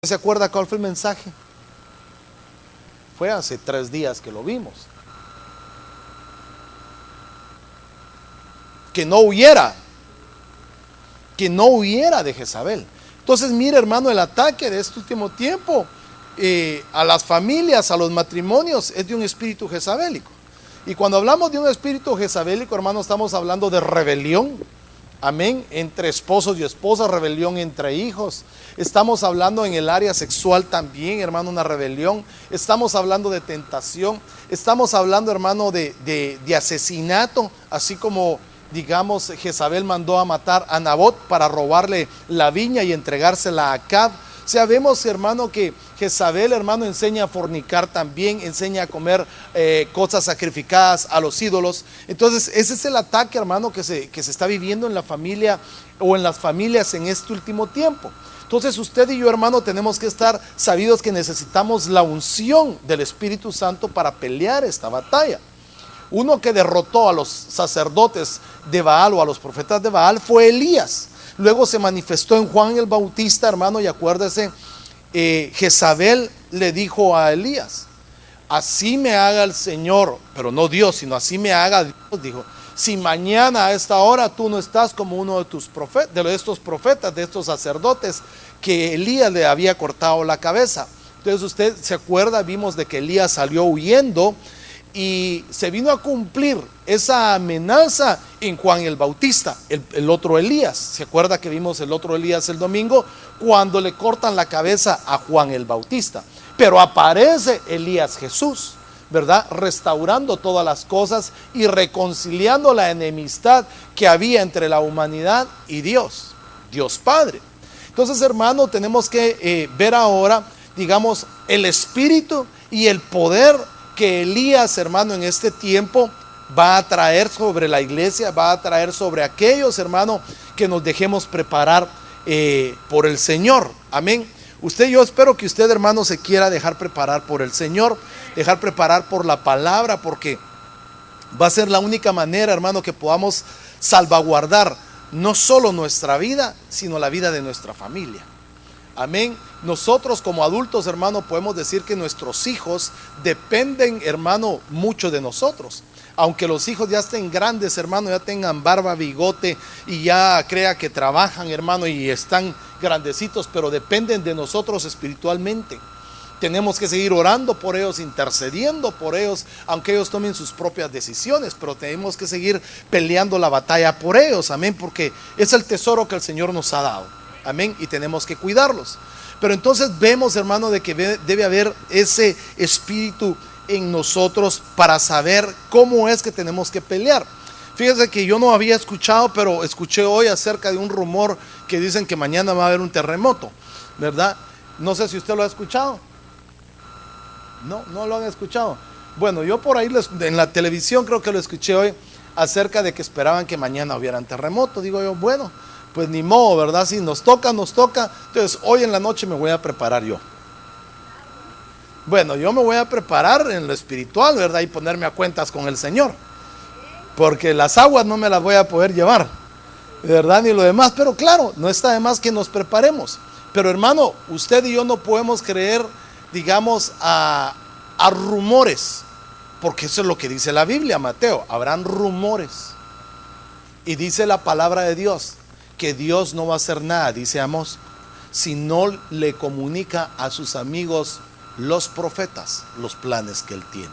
¿Se acuerda cuál fue el mensaje? Fue hace 3 días que lo vimos. Que no huyera de Jezabel. Entonces mire, hermano, el ataque de este último tiempo a las familias, a los matrimonios, es de un espíritu jezabélico. Y cuando hablamos de un espíritu jezabélico, hermano, estamos hablando de rebelión. Amén, entre esposos y esposas, rebelión entre hijos. Estamos hablando en el área sexual también, hermano, una rebelión. Estamos hablando de tentación. Estamos hablando, hermano, de asesinato, así como, digamos, Jezabel mandó a matar a Nabot para robarle la viña y entregársela a Acab. O sea, vemos, hermano, que Jezabel, hermano, enseña a fornicar también, enseña a comer cosas sacrificadas a los ídolos. Entonces, ese es el ataque, hermano, que se está viviendo en la familia o en las familias en este último tiempo. Entonces, usted y yo, hermano, tenemos que estar sabidos que necesitamos la unción del Espíritu Santo para pelear esta batalla. Uno que derrotó a los sacerdotes de Baal o a los profetas de Baal fue Elías. Luego se manifestó en Juan el Bautista, hermano, y acuérdese, Jezabel le dijo a Elías: así me haga el Señor, pero no Dios, sino así me haga Dios, dijo, si mañana a esta hora tú no estás como uno de tus profetas, de estos profetas, de estos sacerdotes que Elías le había cortado la cabeza. Entonces usted se acuerda, vimos de que Elías salió huyendo y se vino a cumplir esa amenaza en Juan el Bautista, el otro Elías. ¿Se acuerda que vimos el otro Elías el domingo? Cuando le cortan la cabeza a Juan el Bautista. Pero aparece Elías Jesús, ¿verdad? Restaurando todas las cosas y reconciliando la enemistad que había entre la humanidad y Dios Padre. Entonces, hermano, tenemos que ver ahora, digamos, el espíritu y el poder que Elías, hermano, en este tiempo va a traer sobre la iglesia, va a traer sobre aquellos, hermano, que nos dejemos preparar por el Señor. Amén. Yo espero que usted, hermano, se quiera dejar preparar por el Señor, dejar preparar por la palabra, porque va a ser la única manera, hermano, que podamos salvaguardar no solo nuestra vida, sino la vida de nuestra familia. Amén. Nosotros como adultos, hermano, podemos decir que nuestros hijos dependen, hermano, mucho de nosotros. Aunque los hijos ya estén grandes, hermano, ya tengan barba, bigote y ya crea que trabajan, hermano, y están grandecitos, pero dependen de nosotros espiritualmente. Tenemos que seguir orando por ellos, intercediendo por ellos, aunque ellos tomen sus propias decisiones, pero tenemos que seguir peleando la batalla por ellos, amén, porque es el tesoro que el Señor nos ha dado, amén, y tenemos que cuidarlos. Pero entonces vemos, hermano, de que debe haber ese espíritu en nosotros para saber cómo es que tenemos que pelear. Fíjese que yo no había escuchado, pero escuché hoy acerca de un rumor que dicen que mañana va a haber un terremoto, ¿verdad? No sé si usted lo ha escuchado. No lo han escuchado. Bueno, yo por ahí en la televisión creo que lo escuché hoy acerca de que esperaban que mañana hubiera un terremoto. Digo yo, bueno, pues ni modo, ¿verdad? Si nos toca. Entonces hoy en la noche me voy a preparar yo. Bueno, yo me voy a preparar en lo espiritual, ¿verdad? Y ponerme a cuentas con el Señor, porque las aguas no me las voy a poder llevar, ¿verdad? Ni lo demás, pero claro, no está de más que nos preparemos. Pero hermano, usted y yo no podemos creer, digamos, a rumores, porque eso es lo que dice la Biblia, Mateo, habrán rumores. Y dice la palabra de Dios, que Dios no va a hacer nada, dice Amós, si no le comunica a sus amigos los profetas los planes que él tiene.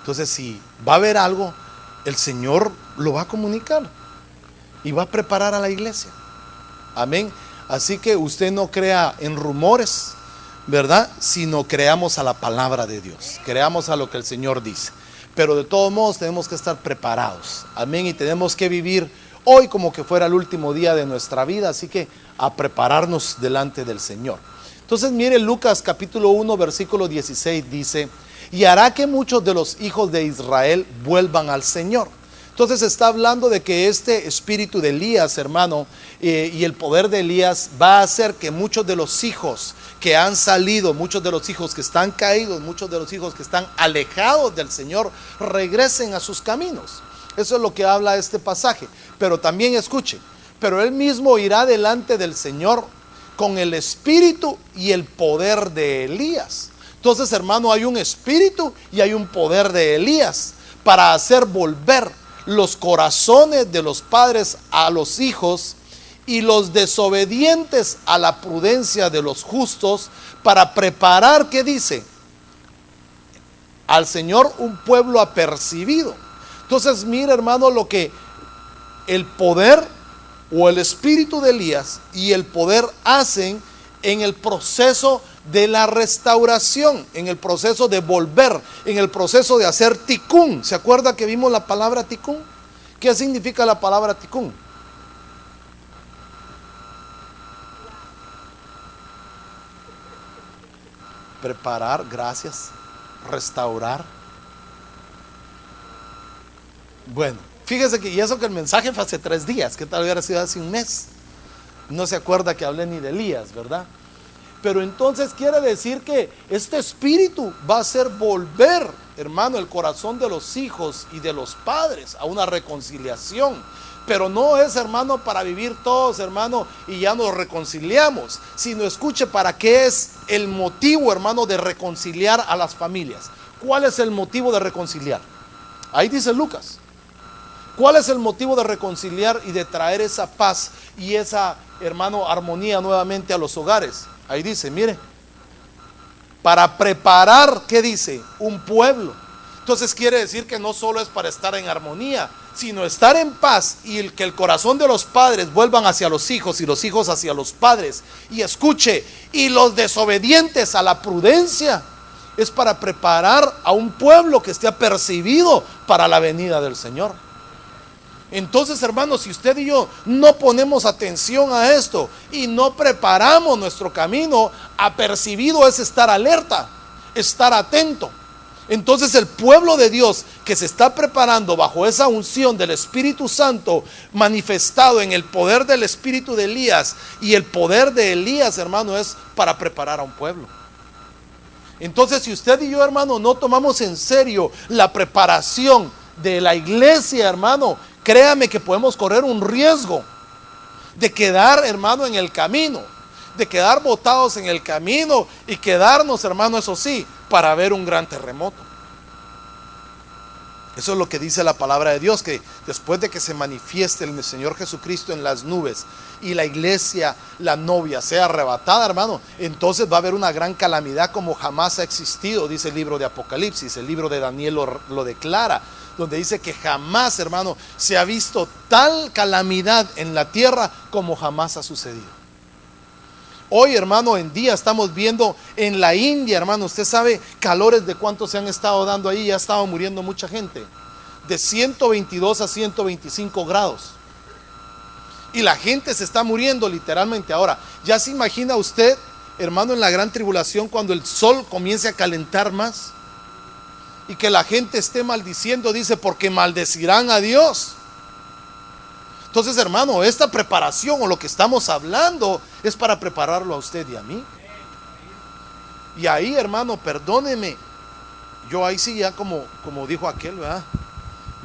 Entonces, si va a haber algo, el Señor lo va a comunicar y va a preparar a la iglesia. Amén. Así que usted no crea en rumores, ¿verdad? Sino creamos a la palabra de Dios, creamos a lo que el Señor dice. Pero de todos modos tenemos que estar preparados. Amén. Y tenemos que vivir hoy como que fuera el último día de nuestra vida. Así que a prepararnos delante del Señor. Entonces mire, Lucas capítulo 1 versículo 16 dice: y hará que muchos de los hijos de Israel vuelvan al Señor. Entonces está hablando de que este espíritu de Elías, hermano, y el poder de Elías va a hacer que muchos de los hijos que han salido, muchos de los hijos que están caídos, muchos de los hijos que están alejados del Señor, regresen a sus caminos. Eso es lo que habla este pasaje. Pero también escuche, pero él mismo irá delante del Señor con el espíritu y el poder de Elías. Entonces, hermano, hay un espíritu y hay un poder de Elías para hacer volver los corazones de los padres a los hijos y los desobedientes a la prudencia de los justos, para preparar, ¿qué dice? Al Señor un pueblo apercibido. Entonces, mira, hermano, lo que el poder o el espíritu de Elías y el poder hacen en el proceso de la restauración, en el proceso de volver, en el proceso de hacer tikún. ¿Se acuerda que vimos la palabra tikún? ¿Qué significa la palabra tikún? Preparar, gracias. Restaurar. Bueno, fíjese que, y eso que el mensaje fue hace 3 días, que tal hubiera sido hace un mes. No se acuerda que hablé ni de Elías, ¿verdad? Pero entonces quiere decir que este espíritu va a hacer volver, hermano, el corazón de los hijos y de los padres a una reconciliación. Pero no es, hermano, para vivir todos, hermano, y ya nos reconciliamos, sino escuche para qué es el motivo, hermano, de reconciliar a las familias. ¿Cuál es el motivo de reconciliar? Ahí dice Lucas. ¿Cuál es el motivo de reconciliar y de traer esa paz y esa, hermano, armonía nuevamente a los hogares? Ahí dice, mire, para preparar, ¿qué dice? Un pueblo. Entonces quiere decir que no solo es para estar en armonía, sino estar en paz y que el corazón de los padres vuelvan hacia los hijos y los hijos hacia los padres. Y escuche, y los desobedientes a la prudencia, es para preparar a un pueblo que esté apercibido para la venida del Señor. Entonces, hermanos, si usted y yo no ponemos atención a esto y no preparamos nuestro camino, apercibido es estar alerta, estar atento. Entonces el pueblo de Dios que se está preparando bajo esa unción del Espíritu Santo manifestado en el poder del Espíritu de Elías, y el poder de Elías, hermano, es para preparar a un pueblo. Entonces, si usted y yo, hermano, no tomamos en serio la preparación de la iglesia, hermano, créame que podemos correr un riesgo de quedar, hermano, en el camino, de quedar botados en el camino y quedarnos, hermano, eso sí, para ver un gran terremoto. Eso es lo que dice la palabra de Dios, que después de que se manifieste el Señor Jesucristo en las nubes y la iglesia, la novia, sea arrebatada, hermano, entonces va a haber una gran calamidad como jamás ha existido, dice el libro de Apocalipsis. El libro de Daniel lo declara, donde dice que jamás, hermano, se ha visto tal calamidad en la tierra como jamás ha sucedido. Hoy, hermano, en día estamos viendo en la India, hermano, usted sabe calores de cuántos se han estado dando ahí. Ya ha estado muriendo mucha gente, de 122 a 125 grados, y la gente se está muriendo literalmente. Ahora, ya se imagina usted, hermano, en la gran tribulación, cuando el sol comience a calentar más y que la gente esté maldiciendo, dice, porque maldecirán a Dios. Entonces, hermano, esta preparación o lo que estamos hablando es para prepararlo a usted y a mí. Y ahí, hermano, perdóneme, yo ahí sí ya como dijo aquel, ¿verdad?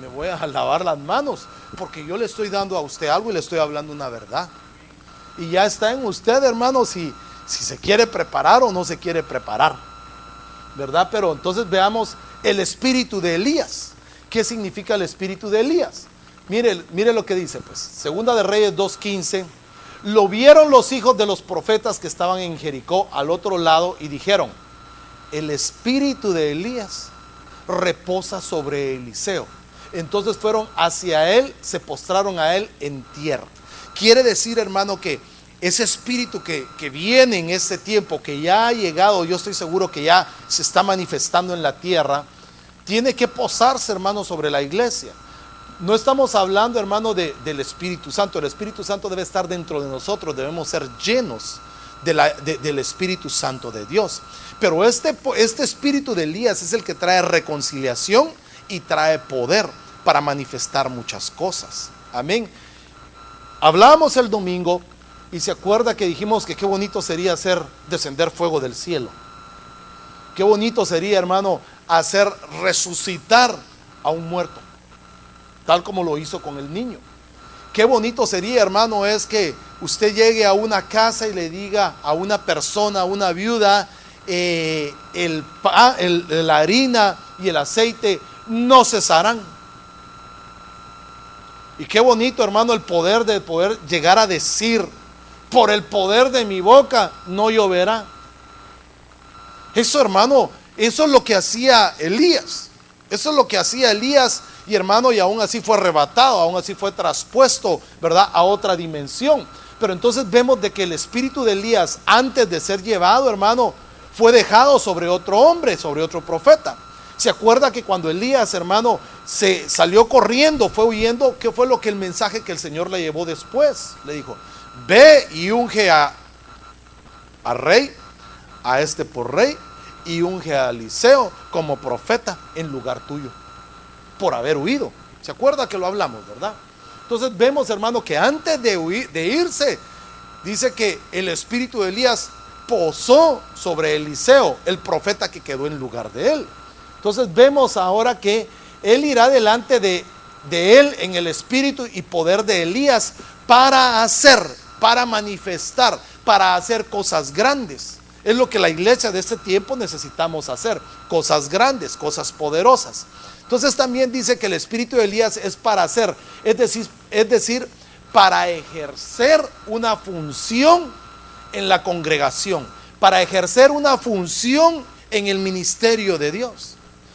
Me voy a lavar las manos, porque yo le estoy dando a usted algo y le estoy hablando una verdad. Y ya está en usted, hermano, si se quiere preparar o no se quiere preparar, ¿verdad? Pero entonces veamos el espíritu de Elías. ¿Qué significa el espíritu de Elías? Mire lo que dice, pues, Segunda de Reyes 2:15. Lo vieron los hijos de los profetas que estaban en Jericó al otro lado y dijeron: el espíritu de Elías reposa sobre Eliseo. Entonces fueron hacia él, se postraron a él en tierra. Quiere decir, hermano, que ese espíritu que viene en este tiempo, que ya ha llegado, yo estoy seguro que ya se está manifestando en la tierra, tiene que posarse, hermano, sobre la iglesia. No estamos hablando, hermano, del Espíritu Santo. El Espíritu Santo debe estar dentro de nosotros. Debemos ser llenos del Espíritu Santo de Dios. Pero este espíritu de Elías es el que trae reconciliación y trae poder para manifestar muchas cosas. Amén. Hablamos el domingo y se acuerda que dijimos que qué bonito sería hacer descender fuego del cielo. Qué bonito sería, hermano, hacer resucitar a un muerto, tal como lo hizo con el niño. Qué bonito sería, hermano, es que usted llegue a una casa y le diga a una persona, a una viuda, la harina y el aceite no cesarán. Y qué bonito, hermano, el poder de poder llegar a decir: por el poder de mi boca no lloverá. Eso, hermano, eso es lo que hacía Elías. Eso es lo que hacía Elías, y hermano, y aún así fue arrebatado, aún así fue traspuesto, ¿verdad?, a otra dimensión. Pero entonces vemos de que el espíritu de Elías, antes de ser llevado, hermano, fue dejado sobre otro hombre, sobre otro profeta. ¿Se acuerda que cuando Elías, hermano, se salió corriendo, fue huyendo? ¿Qué fue lo que el mensaje que el Señor le llevó después? Le dijo: ve y unge a rey, a este por rey, y unge a Eliseo como profeta en lugar tuyo, por haber huido. ¿Se acuerda que lo hablamos, verdad? Entonces vemos, hermano, que antes de irse, dice que el espíritu de Elías posó sobre Eliseo, el profeta que quedó en lugar de él. Entonces vemos ahora que él irá delante de él en el espíritu y poder de Elías para hacer, para manifestar, para hacer cosas grandes. Es lo que la iglesia de este tiempo necesitamos hacer: cosas grandes, cosas poderosas. Entonces también dice que el espíritu de Elías es para hacer, es decir, para ejercer una función en la congregación, para ejercer una función en el ministerio de Dios.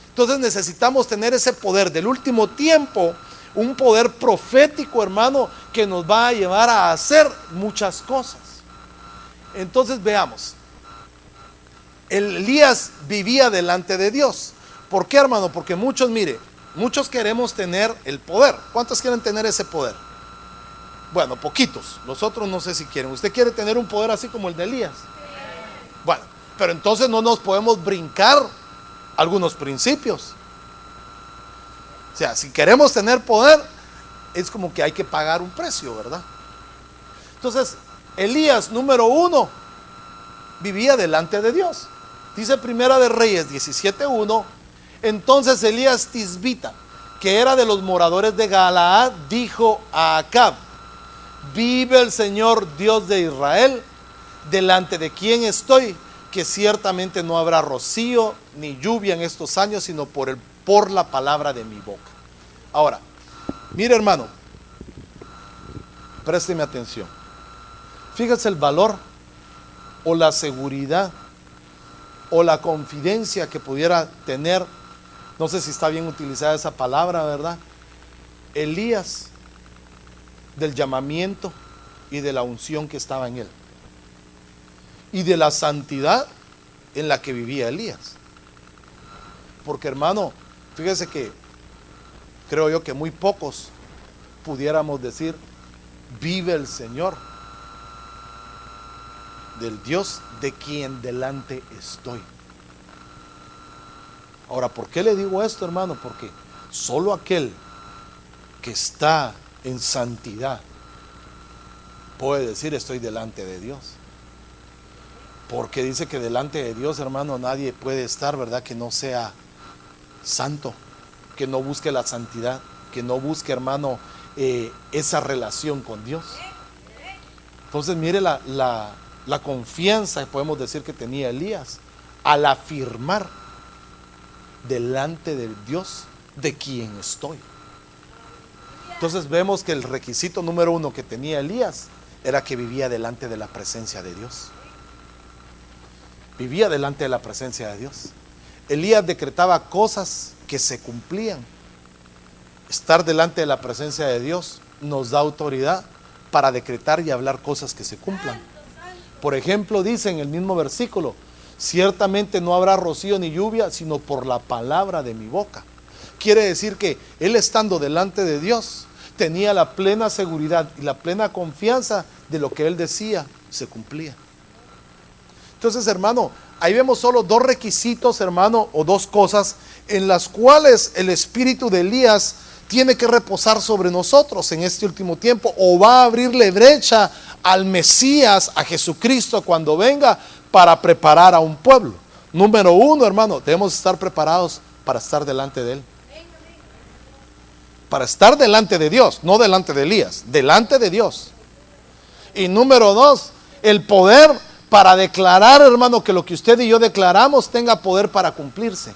Entonces necesitamos tener ese poder del último tiempo, un poder profético, hermano, que nos va a llevar a hacer muchas cosas. Entonces veamos, Elías vivía delante de Dios. ¿Por qué, hermano? Porque muchos, mire, muchos queremos tener el poder. ¿Cuántos quieren tener ese poder? Bueno, poquitos. Los otros no sé si quieren. ¿Usted quiere tener un poder así como el de Elías? Bueno, pero entonces no nos podemos brincar algunos principios. O sea, si queremos tener poder, es como que hay que pagar un precio, ¿verdad? Entonces, Elías, número 1, vivía delante de Dios. Dice Primera de Reyes 17:1: entonces Elías Tisbita, que era de los moradores de Galaad, dijo a Acab: vive el Señor Dios de Israel, delante de quien estoy, que ciertamente no habrá rocío ni lluvia en estos años, sino por la palabra de mi boca. Ahora, mire, hermano, présteme atención. Fíjese el valor o la seguridad o la confidencia que pudiera tener, no sé si está bien utilizada esa palabra, ¿verdad?, Elías, del llamamiento y de la unción que estaba en él, y de la santidad en la que vivía Elías. Porque, hermano, fíjese que creo yo que muy pocos pudiéramos decir: vive el Señor, del Dios de quien delante estoy. Ahora, ¿por qué le digo esto, hermano? Porque solo aquel que está en santidad puede decir: estoy delante de Dios. Porque dice que delante de Dios, hermano, nadie puede estar, ¿verdad?, que no sea santo, que no busque la santidad, que no busque, hermano, esa relación con Dios. Entonces mire la confianza, podemos decir, que tenía Elías al afirmar: delante del Dios de quien estoy. Entonces vemos que el requisito número 1 que tenía Elías era que vivía delante de la presencia de Dios. Vivía delante de la presencia de Dios. Elías decretaba cosas que se cumplían. Estar delante de la presencia de Dios nos da autoridad para decretar y hablar cosas que se cumplan. Por ejemplo, dice en el mismo versículo: ciertamente no habrá rocío ni lluvia, sino por la palabra de mi boca. Quiere decir que él, estando delante de Dios, tenía la plena seguridad y la plena confianza de lo que él decía se cumplía. Entonces, hermano, ahí vemos solo 2 requisitos, hermano, o 2 cosas en las cuales el espíritu de Elías tiene que reposar sobre nosotros en este último tiempo, o va a abrirle brecha al Mesías, a Jesucristo, cuando venga, para preparar a un pueblo. Número 1, hermano, debemos estar preparados para estar delante de Él. para estar delante de Dios, no delante de Elías, delante de Dios. Y número 2, el poder para declarar, hermano, que lo que usted y yo declaramos tenga poder para cumplirse.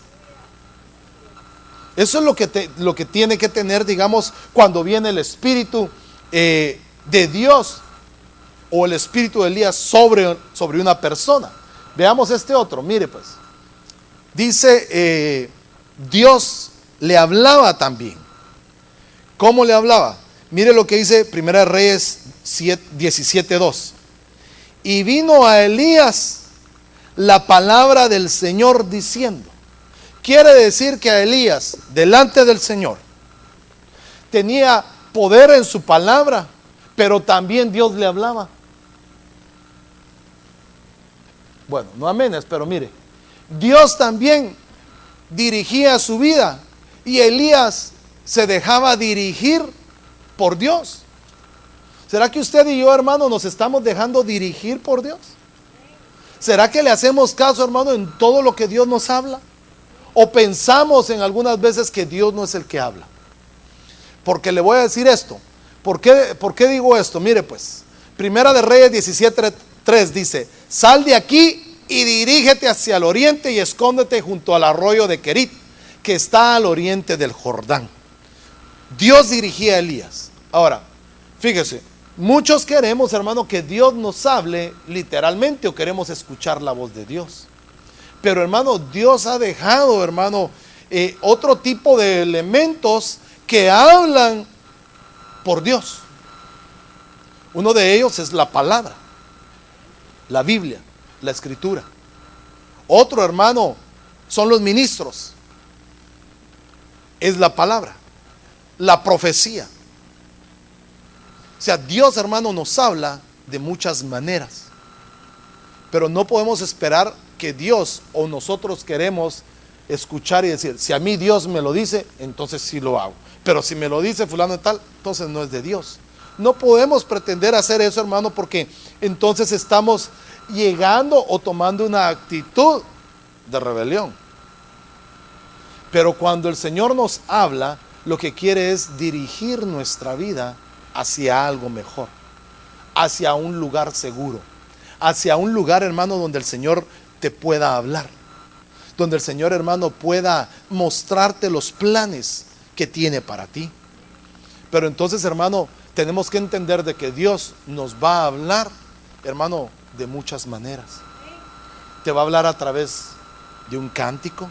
Eso es lo que tiene que tener, digamos, cuando viene el Espíritu de Dios o el Espíritu de Elías sobre una persona. Veamos este otro, mire pues. Dice, Dios le hablaba también. ¿Cómo le hablaba? Mire lo que dice 1 Reyes 17:2. Y vino a Elías la palabra del Señor diciendo. Quiere decir que a Elías, delante del Señor, tenía poder en su palabra, pero también Dios le hablaba. Bueno, no amenes, pero mire, Dios también dirigía su vida y Elías se dejaba dirigir por Dios. ¿Será que usted y yo, hermano, nos estamos dejando dirigir por Dios? ¿Será que le hacemos caso, hermano, en todo lo que Dios nos habla? ¿O pensamos en algunas veces que Dios no es el que habla? Porque le voy a decir esto. ¿Por qué digo esto? Mire pues, Primera de Reyes 17:3 dice: sal de aquí y dirígete hacia el oriente y escóndete junto al arroyo de Querit, que está al oriente del Jordán. Dios dirigía a Elías. Ahora, fíjese, muchos queremos, hermano, que Dios nos hable literalmente, o queremos escuchar la voz de Dios. Pero, hermano, Dios ha dejado, hermano, otro tipo de elementos que hablan por Dios. Uno de ellos es la palabra, la Biblia, la Escritura. Otro, hermano, son los ministros. Es la palabra, la profecía. O sea, Dios, hermano, nos habla de muchas maneras. Pero no podemos esperar que Dios o nosotros queremos escuchar y decir, si a mí Dios me lo dice, entonces sí lo hago. Pero si me lo dice fulano y tal, entonces no es de Dios. No podemos pretender hacer eso, hermano, porque entonces estamos llegando o tomando una actitud de rebelión. Pero cuando el Señor nos habla, lo que quiere es dirigir nuestra vida hacia algo mejor, hacia un lugar seguro, hacia un lugar, hermano, donde el Señor te pueda hablar, donde el Señor, hermano, pueda mostrarte los planes que tiene para ti. Pero entonces, hermano, tenemos que entender de que Dios nos va a hablar, hermano, de muchas maneras. Te va a hablar a través de un cántico,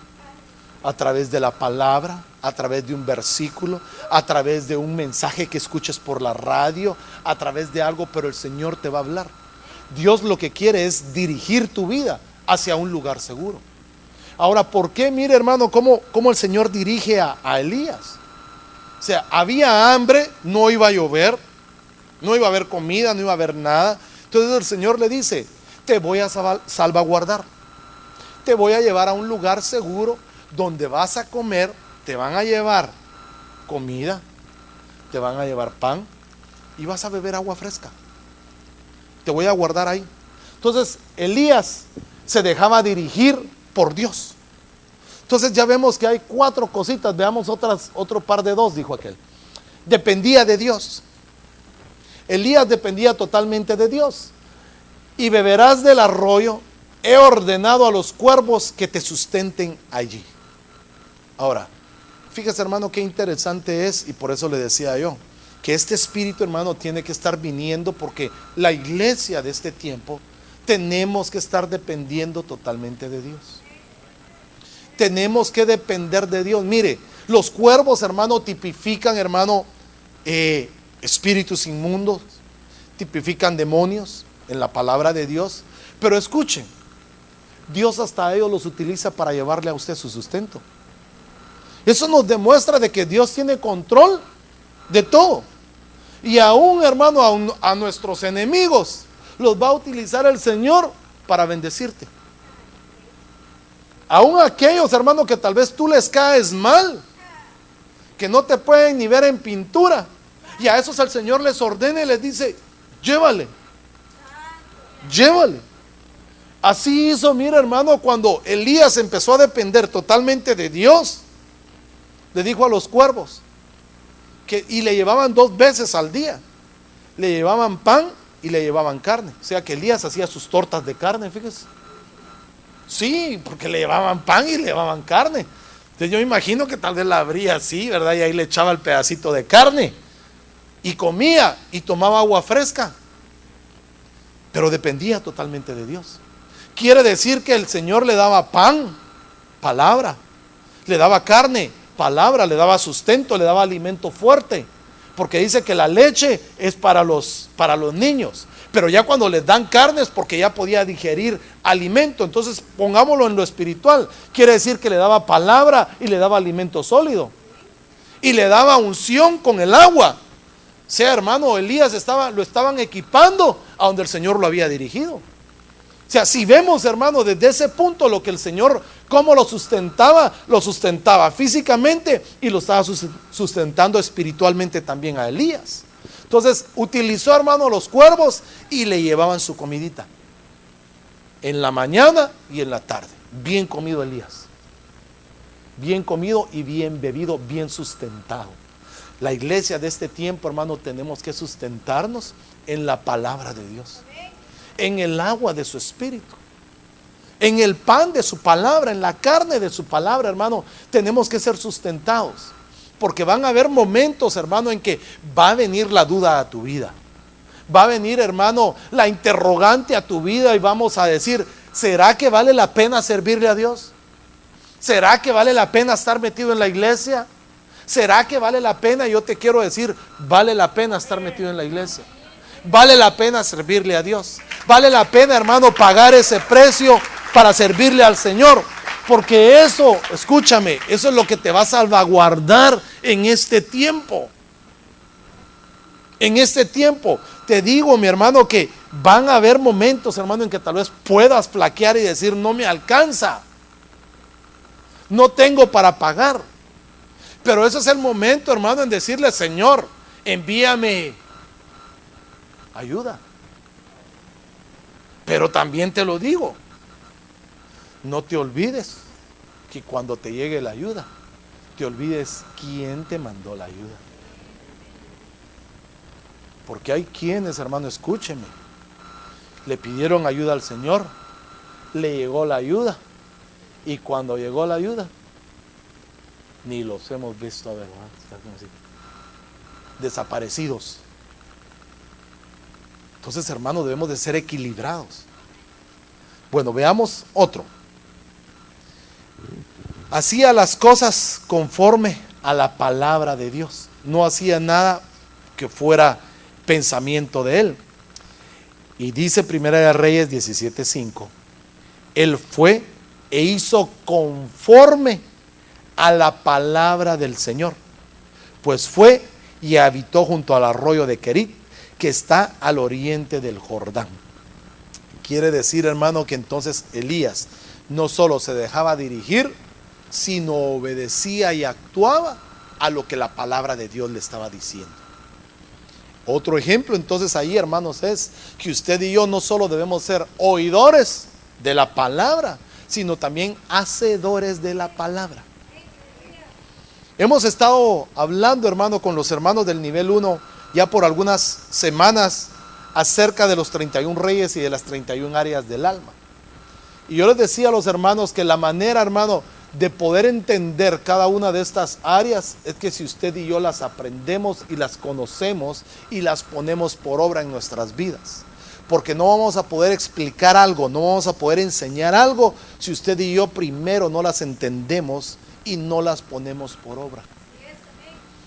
a través de la palabra, a través de un versículo, a través de un mensaje que escuches por la radio, a través de algo, pero el Señor te va a hablar. Dios lo que quiere es dirigir tu vida hacia un lugar seguro. Ahora, ¿por qué? Mire, hermano, cómo el Señor dirige a Elías. O sea, había hambre, no iba a llover, no iba a haber comida, no iba a haber nada. Entonces el Señor le dice, te voy a salvaguardar, te voy a llevar a un lugar seguro donde vas a comer, te van a llevar comida, te van a llevar pan y vas a beber agua fresca. Te voy a guardar ahí. Entonces Elías se dejaba dirigir por Dios. Entonces ya vemos que hay 4 cositas. Veamos otro par de 2, dijo aquel. Dependía de Dios. Elías dependía totalmente de Dios. Y beberás del arroyo, he ordenado a los cuervos que te sustenten allí. Ahora, fíjese, hermano, qué interesante es, y por eso le decía yo, que este espíritu, hermano, tiene que estar viniendo, porque la iglesia de este tiempo tenemos que estar dependiendo totalmente de Dios. Tenemos que depender de Dios. Mire, los cuervos, hermano, tipifican, hermano, espíritus inmundos, tipifican demonios en la palabra de Dios. Pero escuchen, Dios hasta ellos los utiliza para llevarle a usted su sustento. Eso nos demuestra de que Dios tiene control de todo. Y aún, hermano, a nuestros enemigos los va a utilizar el Señor para bendecirte. Aún aquellos, hermano, que tal vez tú les caes mal, que no te pueden ni ver en pintura, y a esos el Señor les ordena y les dice, llévale. Así hizo, mira, hermano, cuando Elías empezó a depender totalmente de Dios. Le dijo a los cuervos, y le llevaban 2 veces al día. Le llevaban pan y le llevaban carne. O sea que Elías hacía sus tortas de carne, fíjese. Sí, porque le llevaban pan y le llevaban carne. Entonces yo imagino que tal vez la abría así, ¿verdad? Y ahí le echaba el pedacito de carne y comía y tomaba agua fresca. Pero dependía totalmente de Dios. Quiere decir que el Señor le daba pan, palabra, le daba carne, palabra, le daba sustento, le daba alimento fuerte, porque dice que la leche es para los niños, pero ya cuando les dan carne es porque ya podía digerir alimento. Entonces pongámoslo en lo espiritual, quiere decir que le daba palabra y le daba alimento sólido y le daba unción con el agua. O sea, hermano, Elías lo estaban equipando a donde el Señor lo había dirigido. O sea, si vemos, hermano, desde ese punto lo que el Señor, cómo lo sustentaba físicamente y lo estaba sustentando espiritualmente también a Elías. Entonces utilizó, hermano, los cuervos y le llevaban su comidita en la mañana y en la tarde. Bien comido Elías, bien comido y bien bebido, bien sustentado. La iglesia de este tiempo, hermano, tenemos que sustentarnos en la palabra de Dios, en el agua de su espíritu, en el pan de su palabra, en la carne de su palabra, hermano. Tenemos que ser sustentados, porque van a haber momentos, hermano, en que va a venir la duda a tu vida. Va a venir, hermano, la interrogante a tu vida y vamos a decir, ¿será que vale la pena servirle a Dios? ¿Será que vale la pena estar metido en la iglesia? ¿Será que vale la pena? Yo te quiero decir, vale la pena estar metido en la iglesia. Vale la pena servirle a Dios. Vale la pena, hermano, pagar ese precio para servirle al Señor. Porque eso, escúchame, eso es lo que te va a salvaguardar en este tiempo. En este tiempo, te digo, mi hermano, que van a haber momentos, hermano, en que tal vez puedas flaquear y decir, no me alcanza. No tengo para pagar. Pero ese es el momento, hermano, en decirle, Señor, envíame ayuda. Pero también te lo digo, no te olvides que cuando te llegue la ayuda, te olvides quién te mandó la ayuda. Porque hay quienes, hermano, escúcheme, le pidieron ayuda al Señor, le llegó la ayuda, y cuando llegó la ayuda, ni los hemos visto, ¿verdad? Desaparecidos. Entonces, hermano, debemos de ser equilibrados. Bueno, veamos otro. Hacía las cosas conforme a la palabra de Dios. No hacía nada que fuera pensamiento de él. Y dice Primera de Reyes 17:5. Él fue e hizo conforme a la palabra del Señor, pues fue y habitó junto al arroyo de Querit, que está al oriente del Jordán. Quiere decir, hermano, que entonces Elías no solo se dejaba dirigir, sino obedecía y actuaba a lo que la palabra de Dios le estaba diciendo. Otro ejemplo entonces ahí, hermanos, es que usted y yo no solo debemos ser oidores de la palabra, sino también hacedores de la palabra. Hemos estado hablando, hermano, con los hermanos del nivel 1 ya por algunas semanas acerca de los 31 reyes y de las 31 áreas del alma. Y yo les decía a los hermanos que la manera, hermano, de poder entender cada una de estas áreas es que si usted y yo las aprendemos y las conocemos y las ponemos por obra en nuestras vidas. Porque no vamos a poder explicar algo, no vamos a poder enseñar algo si usted y yo primero no las entendemos y no las ponemos por obra.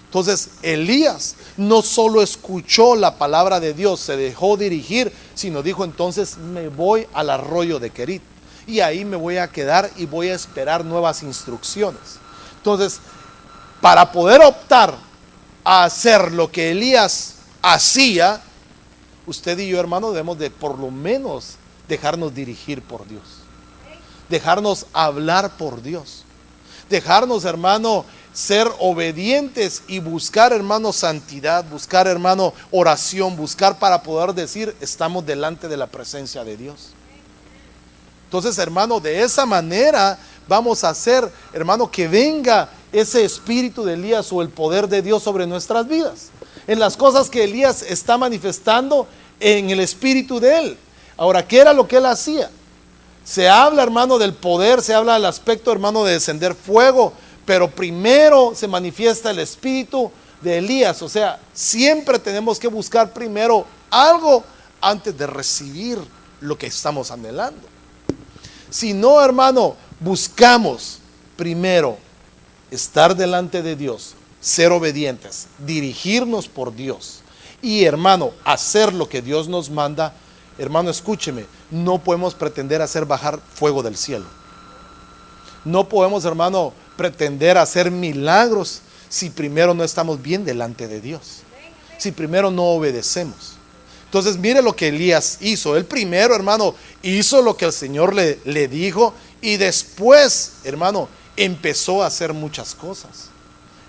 Entonces Elías no solo escuchó la palabra de Dios, se dejó dirigir, sino dijo, entonces me voy al arroyo de Querit y ahí me voy a quedar y voy a esperar nuevas instrucciones. Entonces, para poder optar a hacer lo que Elías hacía, usted y yo, hermano, debemos de por lo menos dejarnos dirigir por Dios, dejarnos hablar por Dios, dejarnos, hermano, ser obedientes y buscar, hermano, santidad, buscar, hermano, oración, buscar para poder decir, estamos delante de la presencia de Dios. Entonces, hermano, de esa manera vamos a hacer, hermano, que venga ese espíritu de Elías o el poder de Dios sobre nuestras vidas, en las cosas que Elías está manifestando en el espíritu de él. Ahora, ¿qué era lo que él hacía? Se habla, hermano, del poder, se habla del aspecto, hermano, de descender fuego, pero primero se manifiesta el espíritu de Elías. O sea, siempre tenemos que buscar primero algo antes de recibir lo que estamos anhelando. Si no, hermano, buscamos primero estar delante de Dios, ser obedientes, dirigirnos por Dios y, hermano, hacer lo que Dios nos manda. Hermano, escúcheme, no podemos pretender hacer bajar fuego del cielo. No podemos, hermano, pretender hacer milagros si primero no estamos bien delante de Dios, si primero no obedecemos. Entonces mire lo que Elías hizo. Él primero, hermano, hizo lo que el Señor le dijo, y después, hermano, empezó a hacer muchas cosas.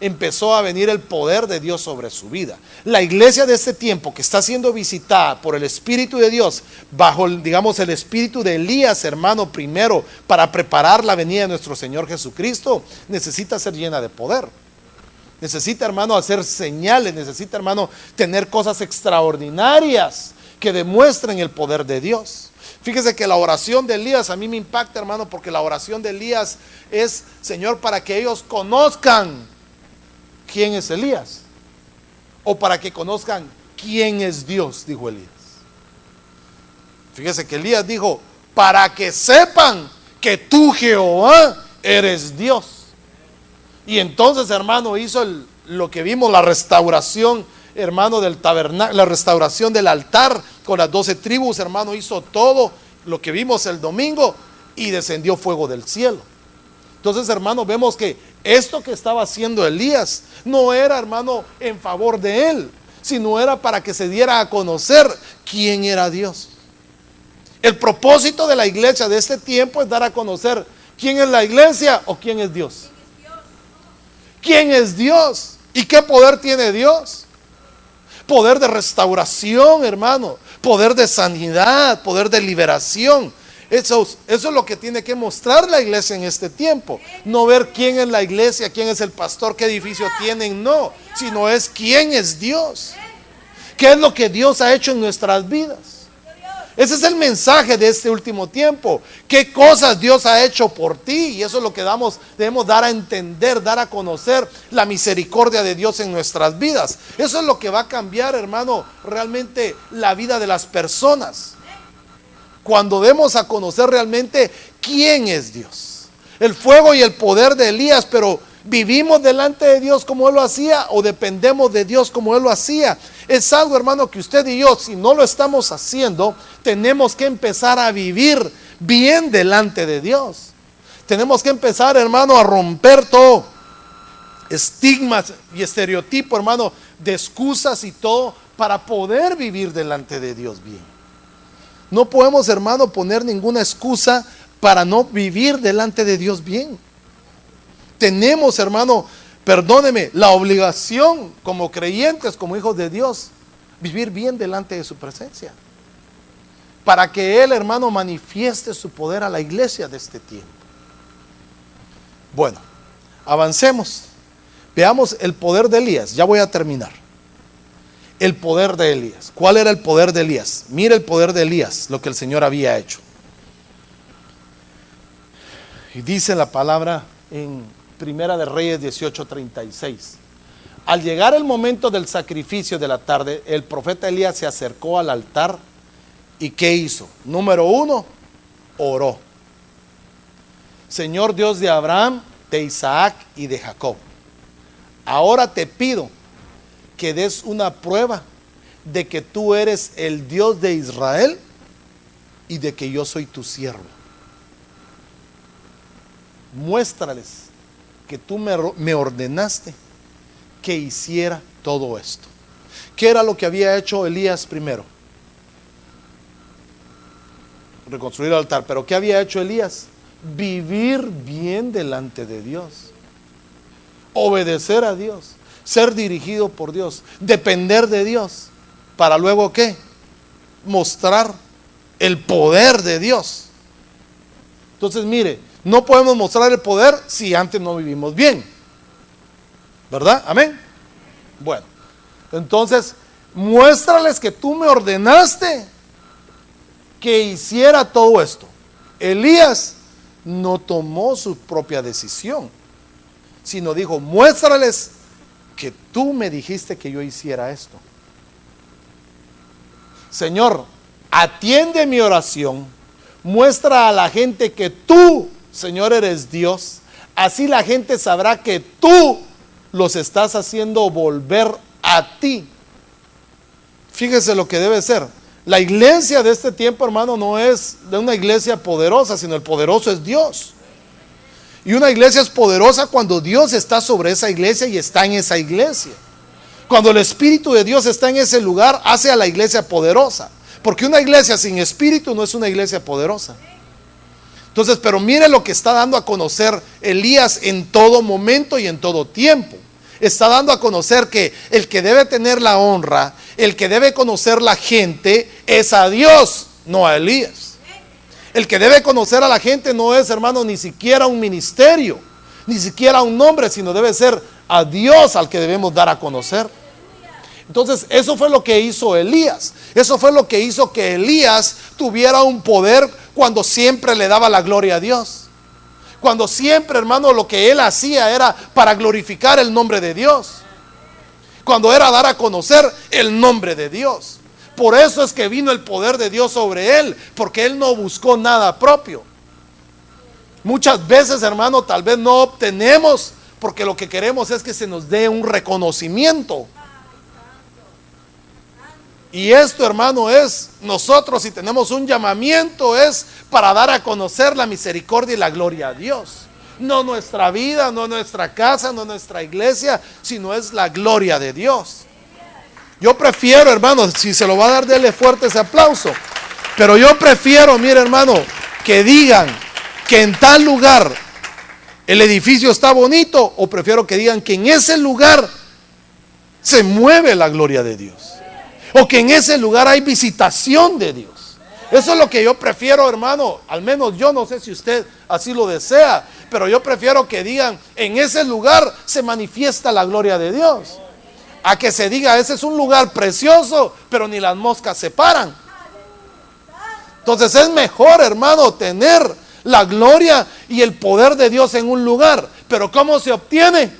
Empezó a venir el poder de Dios sobre su vida. La iglesia de este tiempo, que está siendo visitada por el Espíritu de Dios, bajo, digamos, el espíritu de Elías, hermano, primero, para preparar la venida de nuestro Señor Jesucristo, necesita ser llena de poder. Necesita, hermano, hacer señales. Necesita, hermano, tener cosas extraordinarias que demuestren el poder de Dios. Fíjese que la oración de Elías a mí me impacta, hermano, porque la oración de Elías es: Señor, para que ellos conozcan quién es Elías, o para que conozcan quién es Dios, dijo Elías. Fíjese que Elías dijo: para que sepan que tú, Jehová, eres Dios. Y entonces, hermano, hizo lo que vimos, la restauración, hermano, del tabernáculo, la restauración del altar con las 12 tribus, hermano, hizo todo lo que vimos el domingo, y descendió fuego del cielo. Entonces, hermano, vemos que esto que estaba haciendo Elías no era, hermano, en favor de él, sino era para que se diera a conocer quién era Dios. El propósito de la iglesia de este tiempo es dar a conocer quién es la iglesia o quién es Dios. ¿Quién es Dios? ¿Y qué poder tiene Dios? Poder de restauración, hermano, poder de sanidad, poder de liberación. Eso es lo que tiene que mostrar la iglesia en este tiempo. No ver quién es la iglesia, quién es el pastor, qué edificio tienen, no, sino es quién es Dios. ¿Qué es lo que Dios ha hecho en nuestras vidas? Ese es el mensaje de este último tiempo. ¿Qué cosas Dios ha hecho por ti? Y eso es lo que debemos dar a entender, dar a conocer la misericordia de Dios en nuestras vidas. Eso es lo que va a cambiar, hermano, realmente la vida de las personas. Cuando demos a conocer realmente quién es Dios. El fuego y el poder de Elías, pero ¿vivimos delante de Dios como Él lo hacía o dependemos de Dios como Él lo hacía? Es algo, hermano, que usted y yo, si no lo estamos haciendo, tenemos que empezar a vivir bien delante de Dios. Tenemos que empezar, hermano, a romper todo estigmas y estereotipos, hermano, de excusas y todo, para poder vivir delante de Dios bien. No podemos, hermano, poner ninguna excusa para no vivir delante de Dios bien. Tenemos, hermano, perdóneme, la obligación como creyentes, como hijos de Dios, vivir bien delante de su presencia, para que Él, hermano, manifieste su poder a la iglesia de este tiempo. Bueno, avancemos. Veamos el poder de Elías. Ya voy a terminar. El poder de Elías. ¿Cuál era el poder de Elías? Mire el poder de Elías, lo que el Señor había hecho. Y dice la palabra en Primera de Reyes 18:36. Al llegar el momento del sacrificio de la tarde, el profeta Elías se acercó al altar. ¿Y qué hizo? Número 1, oró. Señor Dios de Abraham, de Isaac y de Jacob, ahora te pido que des una prueba de que tú eres el Dios de Israel y de que yo soy tu siervo. Muéstrales que tú me ordenaste que hiciera todo esto. ¿Qué era lo que había hecho Elías primero? Reconstruir el altar. ¿Pero qué había hecho Elías? Vivir bien delante de Dios, obedecer a Dios, ser dirigido por Dios, depender de Dios, para luego ¿qué? Mostrar el poder de Dios. Entonces mire, no podemos mostrar el poder si antes no vivimos bien. ¿Verdad? Amén. Bueno, entonces muéstrales que tú me ordenaste que hiciera todo esto. Elías no tomó su propia decisión, sino dijo, muéstrales que tú me dijiste que yo hiciera esto. Señor, atiende mi oración, muestra a la gente que tú, Señor, eres Dios. Así la gente sabrá que tú los estás haciendo volver a ti. Fíjese lo que debe ser. La iglesia de este tiempo, hermano, no es de una iglesia poderosa, sino el poderoso es Dios. Y una iglesia es poderosa cuando Dios está sobre esa iglesia y está en esa iglesia. Cuando el Espíritu de Dios está en ese lugar, hace a la iglesia poderosa. Porque una iglesia sin Espíritu no es una iglesia poderosa. Entonces, pero mire lo que está dando a conocer Elías en todo momento y en todo tiempo. Está dando a conocer que el que debe tener la honra, el que debe conocer la gente es a Dios, no a Elías. El que debe conocer a la gente no es, hermano, ni siquiera un ministerio, ni siquiera un nombre, sino debe ser a Dios al que debemos dar a conocer. Entonces, eso fue lo que hizo Elías. Eso fue lo que hizo que Elías tuviera un poder cuando siempre le daba la gloria a Dios. Cuando siempre, hermano, lo que él hacía era para glorificar el nombre de Dios. Cuando era dar a conocer el nombre de Dios. Por eso es que vino el poder de Dios sobre él, porque él no buscó nada propio. Muchas veces, hermano, tal vez no obtenemos porque lo que queremos es que se nos dé un reconocimiento. Y esto, hermano, es nosotros, si tenemos un llamamiento, es para dar a conocer la misericordia y la gloria a Dios. No nuestra vida, no nuestra casa, no nuestra iglesia, sino es la gloria de Dios. Yo prefiero, hermano, si se lo va a dar, dele fuerte ese aplauso. Pero yo prefiero, mire, hermano, que digan que en tal lugar el edificio está bonito, o prefiero que digan que en ese lugar se mueve la gloria de Dios. O que en ese lugar hay visitación de Dios. Eso es lo que yo prefiero, hermano. Al menos yo, no sé si usted así lo desea, pero yo prefiero que digan, en ese lugar se manifiesta la gloria de Dios, a que se diga, ese es un lugar precioso, pero ni las moscas se paran. Entonces es mejor, hermano, tener la gloria y el poder de Dios en un lugar. Pero ¿cómo se obtiene?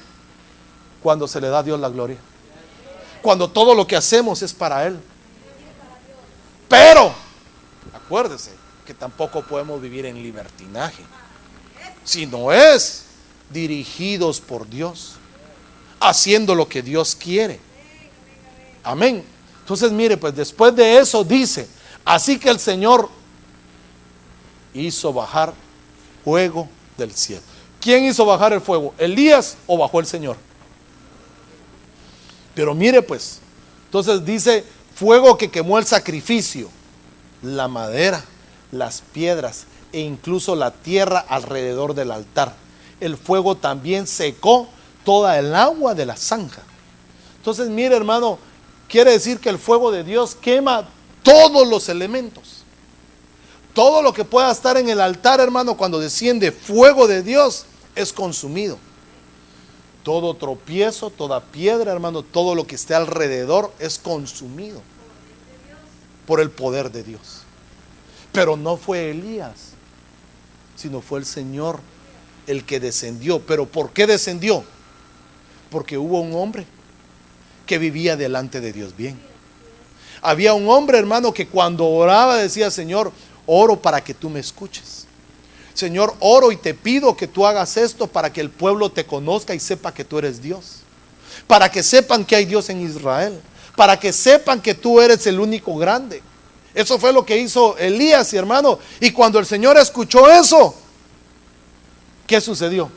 Cuando se le da a Dios la gloria. Cuando todo lo que hacemos es para Él. Pero acuérdese que tampoco podemos vivir en libertinaje, sino es dirigidos por Dios, haciendo lo que Dios quiere. Amén. Entonces mire, pues después de eso dice, así que el Señor hizo bajar fuego del cielo. ¿Quién hizo bajar el fuego? ¿Elías o bajó el Señor? Pero mire pues, entonces dice, fuego que quemó el sacrificio, la madera, las piedras e incluso la tierra alrededor del altar. El fuego también secó toda el agua de la zanja. Entonces mire, hermano, quiere decir que el fuego de Dios quema todos los elementos. Todo lo que pueda estar en el altar, hermano, cuando desciende fuego de Dios, es consumido. Todo tropiezo, toda piedra, hermano, todo lo que esté alrededor es consumido por el poder de Dios. Pero no fue Elías, sino fue el Señor el que descendió. ¿Pero por qué descendió? Porque hubo un hombre que vivía delante de Dios bien. Había un hombre, hermano, que cuando oraba decía, Señor, oro para que tú me escuches. Señor, oro y te pido que tú hagas esto para que el pueblo te conozca y sepa que tú eres Dios. Para que sepan que hay Dios en Israel. Para que sepan que tú eres el único grande. Eso fue lo que hizo Elías, hermano. Y cuando el Señor escuchó eso, ¿qué sucedió?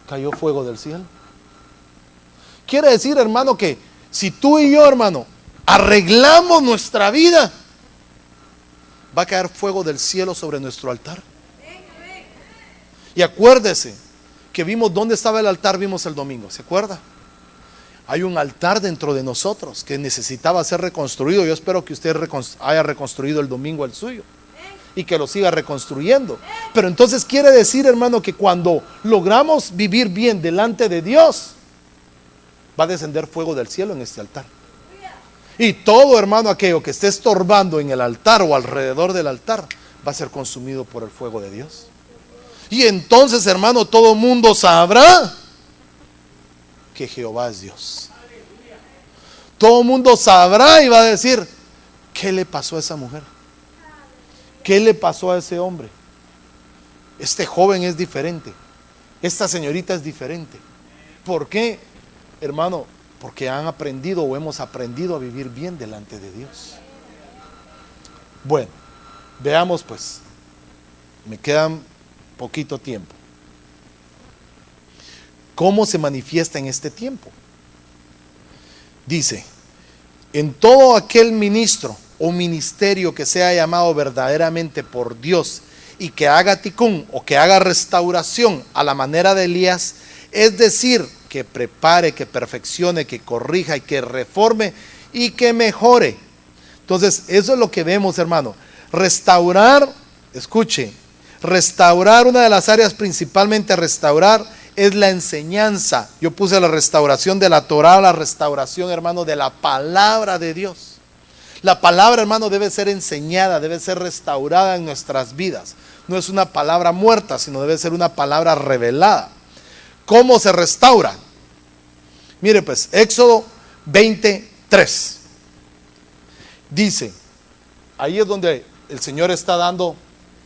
Cayó fuego del cielo. Quiere decir, hermano, que si tú y yo, hermano, arreglamos nuestra vida, va a caer fuego del cielo sobre nuestro altar. Y acuérdese que vimos dónde estaba el altar, vimos el domingo, ¿se acuerda? Hay un altar dentro de nosotros que necesitaba ser reconstruido. Yo espero que usted haya reconstruido el domingo el suyo. y que lo siga reconstruyendo. Pero entonces quiere decir, hermano, que cuando logramos vivir bien delante de Dios, va a descender fuego del cielo en este altar. Y todo, hermano, aquello que esté estorbando en el altar o alrededor del altar va a ser consumido por el fuego de Dios. Y entonces, hermano, todo mundo sabrá que Jehová es Dios. Todo mundo sabrá y va a decir: ¿qué le pasó a esa mujer? ¿Qué le pasó a ese hombre? Este joven es diferente. Esta señorita es diferente. ¿Por qué, hermano? Porque han aprendido o hemos aprendido a vivir bien delante de Dios. Bueno, veamos pues. Me quedan poquito tiempo. ¿Cómo se manifiesta en este tiempo? Dice: en todo aquel ministro o ministerio que sea llamado verdaderamente por Dios y que haga ticún o que haga restauración a la manera de Elías, es decir, que prepare, que perfeccione, que corrija y que reforme y que mejore. Entonces, eso es lo que vemos, hermano. Restaurar, escuche, restaurar, una de las áreas principalmente a restaurar es la enseñanza. Yo puse la restauración de la Torah, la restauración, hermano, de la palabra de Dios. La palabra, hermano, debe ser enseñada, debe ser restaurada en nuestras vidas. No es una palabra muerta, sino debe ser una palabra revelada. ¿Cómo se restaura? Mire pues, Éxodo 23. Dice, ahí es donde el Señor está dando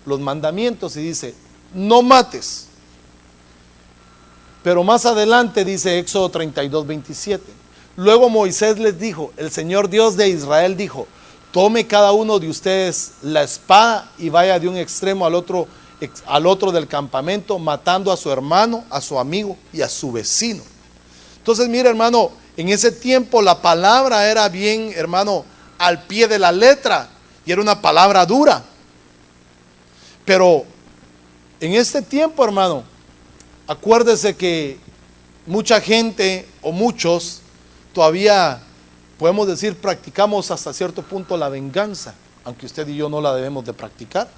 los mandamientos y dice: no mates. Pero más adelante dice Éxodo 32, 27. Luego Moisés les dijo, el Señor Dios de Israel dijo: tome cada uno de ustedes la espada y vaya de un extremo al otro del campamento, matando a su hermano, a su amigo y a su vecino. Entonces, mire, hermano, en ese tiempo la palabra era bien, hermano, al pie de la letra, y era una palabra dura. Pero en este tiempo, hermano, acuérdese que mucha gente o muchos todavía, podemos decir, practicamos hasta cierto punto la venganza, aunque usted y yo no la debemos de practicar.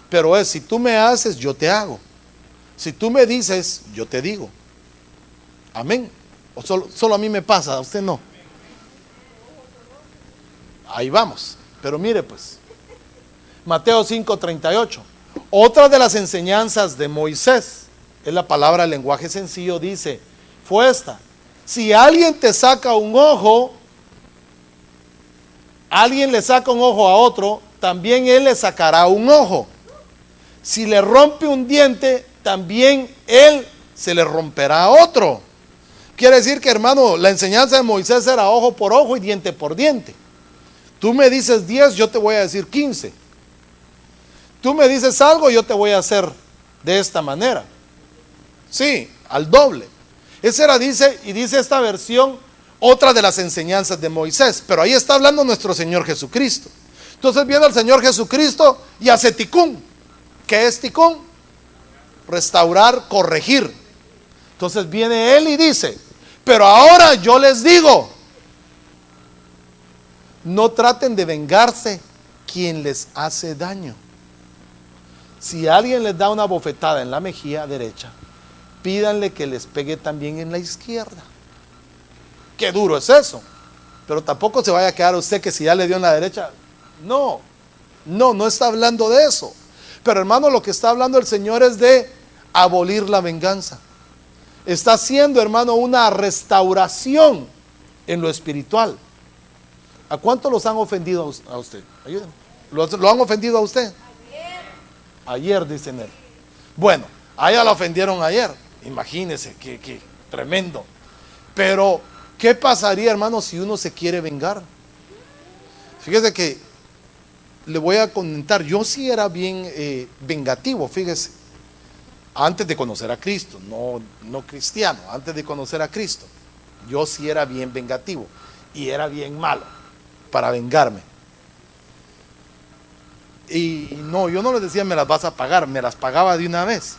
Pero es: si tú me haces, yo te hago. Si tú me dices, yo te digo. Amén. O solo a mí me pasa, a usted no. Ahí vamos. Pero mire pues, Mateo 5:38. Otra de las enseñanzas de Moisés, es la palabra, el lenguaje sencillo, dice, fue esta: si alguien te saca un ojo, alguien le saca un ojo a otro, también él le sacará un ojo. Si le rompe un diente, también él se le romperá a otro. Quiere decir que, hermano, la enseñanza de Moisés era ojo por ojo y diente por diente. Tú me dices 10, yo te voy a decir 15. Tú me dices algo, yo te voy a hacer de esta manera. Sí, al doble. Esa era, dice esta versión, otra de las enseñanzas de Moisés. Pero ahí está hablando nuestro Señor Jesucristo. Entonces viene el Señor Jesucristo y hace ticún. ¿Qué es ticún? Restaurar, corregir. Entonces viene Él y dice: pero ahora yo les digo, no traten de vengarse quien les hace daño. Si alguien les da una bofetada en la mejilla derecha, pídanle que les pegue también en la izquierda. Qué duro es eso. Pero tampoco se vaya a quedar usted que si ya le dio en la derecha. No está hablando de eso. Pero, hermano, lo que está hablando el Señor es de abolir la venganza. Está haciendo, hermano, una restauración en lo espiritual. ¿A cuánto los han ofendido a usted? Ayúdenme. ¿Lo han ofendido a usted? Ayer, dicen él. Bueno, a ella la ofendieron ayer. Imagínese, qué tremendo. Pero, ¿qué pasaría, hermano, si uno se quiere vengar? Fíjese que le voy a comentar. Yo sí era bien vengativo, fíjese. Antes de conocer a Cristo, no cristiano, antes de conocer a Cristo, yo sí era bien vengativo y era bien malo para vengarme. Y no, yo no les decía me las vas a pagar, me las pagaba de una vez.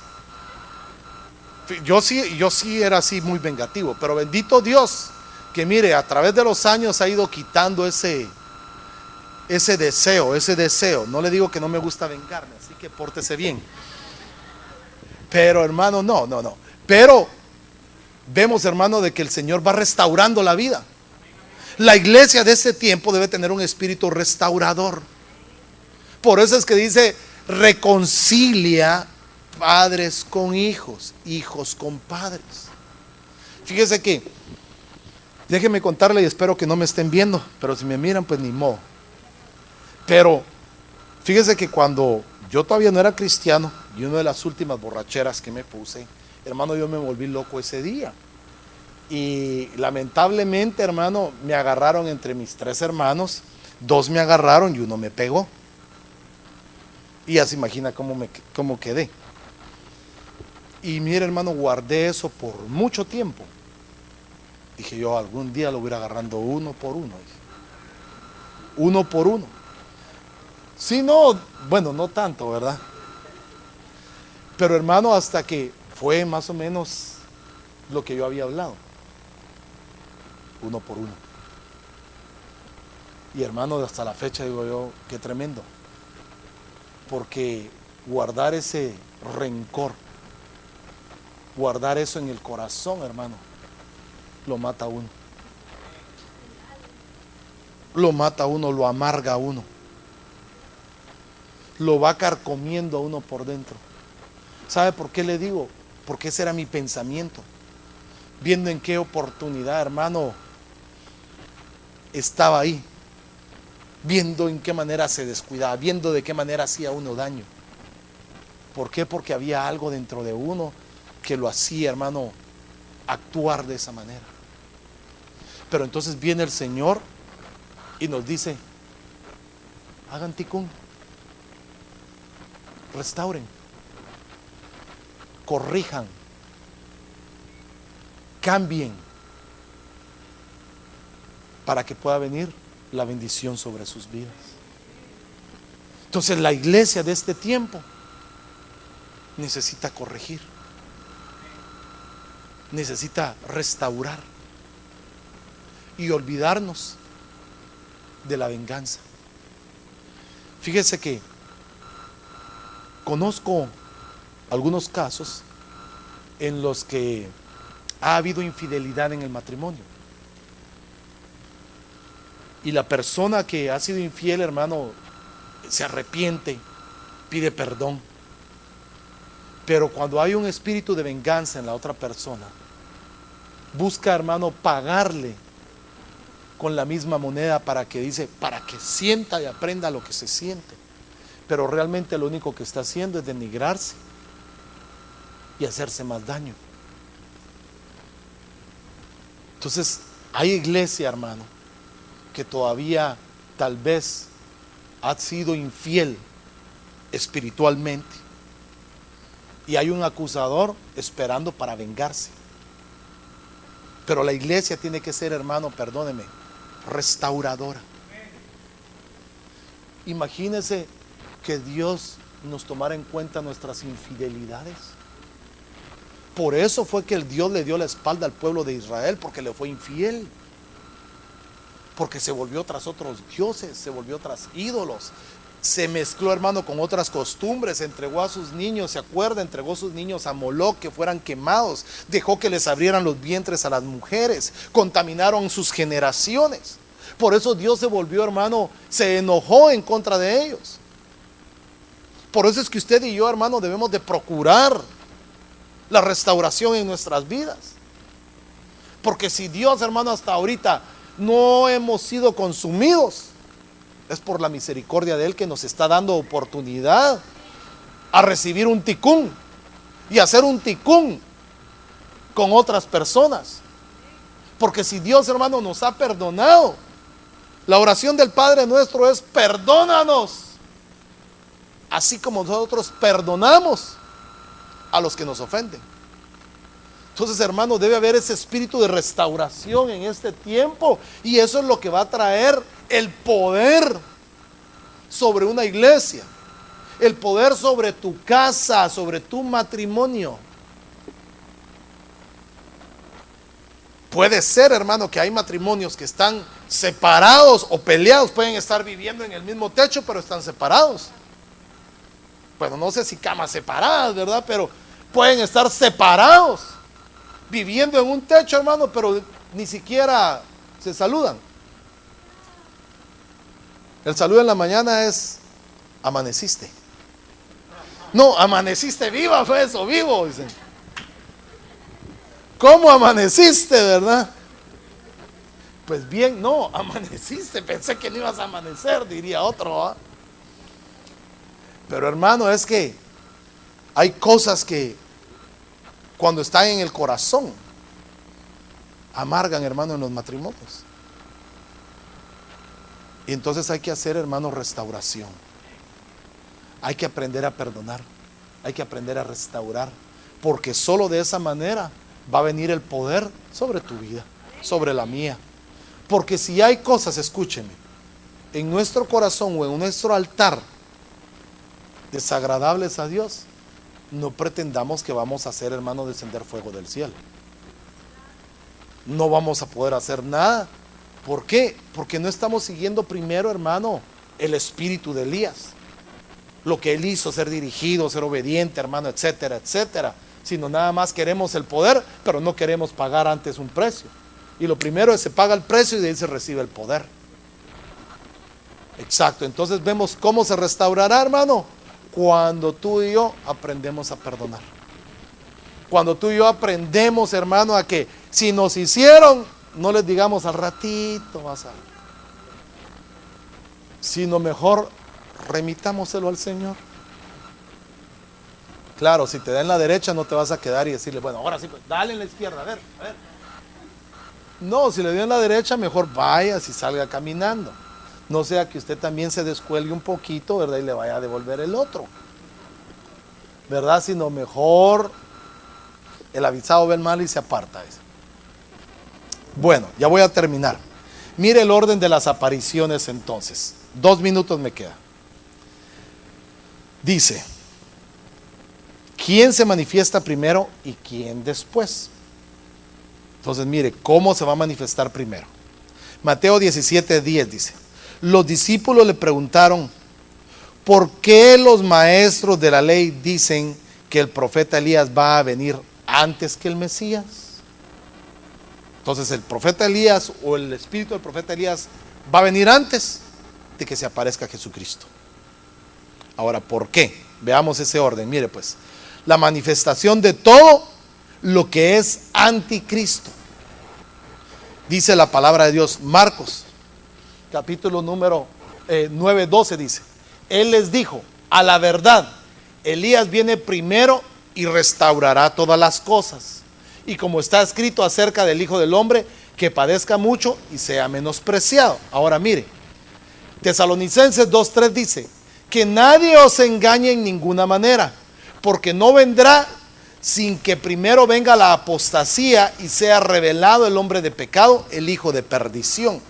Yo sí era así muy vengativo, pero bendito Dios que mire, a través de los años ha ido quitando ese deseo. No le digo que no me gusta vengarme, así que pórtese bien. Pero hermano, no. Pero vemos, hermano, de que el Señor va restaurando la vida. La iglesia de ese tiempo debe tener un espíritu restaurador. Por eso es que dice: reconcilia padres con hijos, hijos con padres. Fíjese que, déjenme contarle, y espero que no me estén viendo, pero si me miran, pues ni modo. Pero fíjese que cuando yo todavía no era cristiano, y una de las últimas borracheras que me puse, hermano, yo me volví loco ese día. Y lamentablemente, hermano, me agarraron entre mis 3 hermanos. 2 me agarraron y 1 me pegó. Y ya se imagina cómo quedé. Y mire, hermano, guardé eso por mucho tiempo. Dije yo, algún día lo voy a ir agarrando uno por uno. Uno por uno. Si no, bueno, no tanto, ¿verdad? Pero hermano, hasta que fue más o menos lo que yo había hablado. Uno por uno. Y hermano, hasta la fecha digo yo, qué tremendo. Porque guardar ese rencor, guardar eso en el corazón, hermano, lo mata a uno. Lo mata a uno, lo amarga a uno. Lo va carcomiendo a uno por dentro. ¿Sabe por qué le digo? Porque ese era mi pensamiento. Viendo en qué oportunidad, hermano, estaba ahí. Viendo en qué manera se descuidaba, viendo de qué manera hacía uno daño. ¿Por qué? Porque había algo dentro de uno que lo hacía, hermano, actuar de esa manera. Pero entonces viene el Señor y nos dice: hagan ticún, restauren, corrijan, cambien, para que pueda venir la bendición sobre sus vidas. Entonces la iglesia de este tiempo necesita corregir, necesita restaurar y olvidarnos de la venganza. Fíjese que conozco algunos casos en los que ha habido infidelidad en el matrimonio. Y la persona que ha sido infiel, hermano, se arrepiente, pide perdón. Pero cuando hay un espíritu de venganza en la otra persona, busca, hermano, pagarle con la misma moneda para que sienta y aprenda lo que se siente. Pero realmente lo único que está haciendo es denigrarse y hacerse más daño. Entonces, hay iglesia, hermano, que todavía tal vez ha sido infiel espiritualmente, y hay un acusador esperando para vengarse. Pero la iglesia tiene que ser, hermano, perdóneme, restauradora. Imagínese que Dios nos tomara en cuenta nuestras infidelidades. Por eso fue que el Dios le dio la espalda al pueblo de Israel, porque le fue infiel. Porque se volvió tras otros dioses, se volvió tras ídolos, se mezcló, hermano, con otras costumbres, entregó a sus niños, ¿se acuerda? Entregó a sus niños a Moloc, que fueran quemados, dejó que les abrieran los vientres a las mujeres, contaminaron sus generaciones. Por eso Dios se volvió, hermano, se enojó en contra de ellos. Por eso es que usted y yo, hermano, debemos de procurar la restauración en nuestras vidas. Porque si Dios, hermano, hasta ahorita no hemos sido consumidos, es por la misericordia de Él, que nos está dando oportunidad a recibir un ticún y hacer un ticún con otras personas. Porque si Dios, hermano, nos ha perdonado, la oración del Padre nuestro es: perdónanos, así como nosotros perdonamos a los que nos ofenden. Entonces, hermano, debe haber ese espíritu de restauración en este tiempo, y eso es lo que va a traer el poder sobre una iglesia, el poder sobre tu casa, sobre tu matrimonio. Puede ser, hermano, que hay matrimonios que están separados o peleados, pueden estar viviendo en el mismo techo, pero están separados. Bueno, no sé si camas separadas, ¿verdad? Pero pueden estar separados, viviendo en un techo, hermano, pero ni siquiera se saludan. El saludo en la mañana es: amaneciste. No, amaneciste viva, fue eso, vivo, dicen. ¿Cómo amaneciste, verdad? Pues bien, no, amaneciste, pensé que no ibas a amanecer, diría otro, ¿ah? Pero hermano, es que hay cosas que cuando están en el corazón amargan, hermano, en los matrimonios. Y entonces hay que hacer, hermano, restauración. Hay que aprender a perdonar, hay que aprender a restaurar, porque solo de esa manera va a venir el poder sobre tu vida, sobre la mía. Porque si hay cosas, escúcheme, en nuestro corazón o en nuestro altar desagradables a Dios, no pretendamos que vamos a hacer, hermano, descender fuego del cielo. No vamos a poder hacer nada. ¿Por qué? Porque no estamos siguiendo primero, hermano, el espíritu de Elías. Lo que él hizo, ser dirigido, ser obediente, hermano, etcétera, etcétera. Sino nada más queremos el poder, pero no queremos pagar antes un precio. Y lo primero es se paga el precio y de ahí se recibe el poder. Exacto, entonces vemos cómo se restaurará, hermano, cuando tú y yo aprendemos a perdonar. Cuando tú y yo aprendemos, hermano, a que si nos hicieron, no les digamos al ratito vas a, sino mejor remitámoselo al Señor. Claro, si te da en la derecha no te vas a quedar y decirle, bueno, ahora sí, pues, dale en la izquierda, a ver, a ver. No, si le dio en la derecha, mejor vaya, si salga caminando. No sea que usted también se descuelgue un poquito, ¿verdad? Y le vaya a devolver el otro, ¿verdad? Sino mejor el avisado ve el mal y se aparta. Bueno, ya voy a terminar. Mire el orden de las apariciones entonces. 2 minutos me queda. Dice, ¿quién se manifiesta primero y quién después? Entonces mire, ¿cómo se va a manifestar primero? Mateo 17:10 dice, los discípulos le preguntaron, ¿por qué los maestros de la ley dicen que el profeta Elías va a venir antes que el Mesías? Entonces el profeta Elías o el espíritu del profeta Elías va a venir antes de que se aparezca Jesucristo. Ahora, ¿por qué? Veamos ese orden. Mire pues, la manifestación de todo lo que es anticristo. Dice la palabra de Dios, Marcos, capítulo número 9:12 dice, Él les dijo, a la verdad, Elías viene primero y restaurará todas las cosas. Y como está escrito acerca del Hijo del Hombre, que padezca mucho y sea menospreciado. Ahora mire, Tesalonicenses 2:3 dice, que nadie os engañe en ninguna manera, porque no vendrá sin que primero venga la apostasía y sea revelado el hombre de pecado, el hijo de perdición.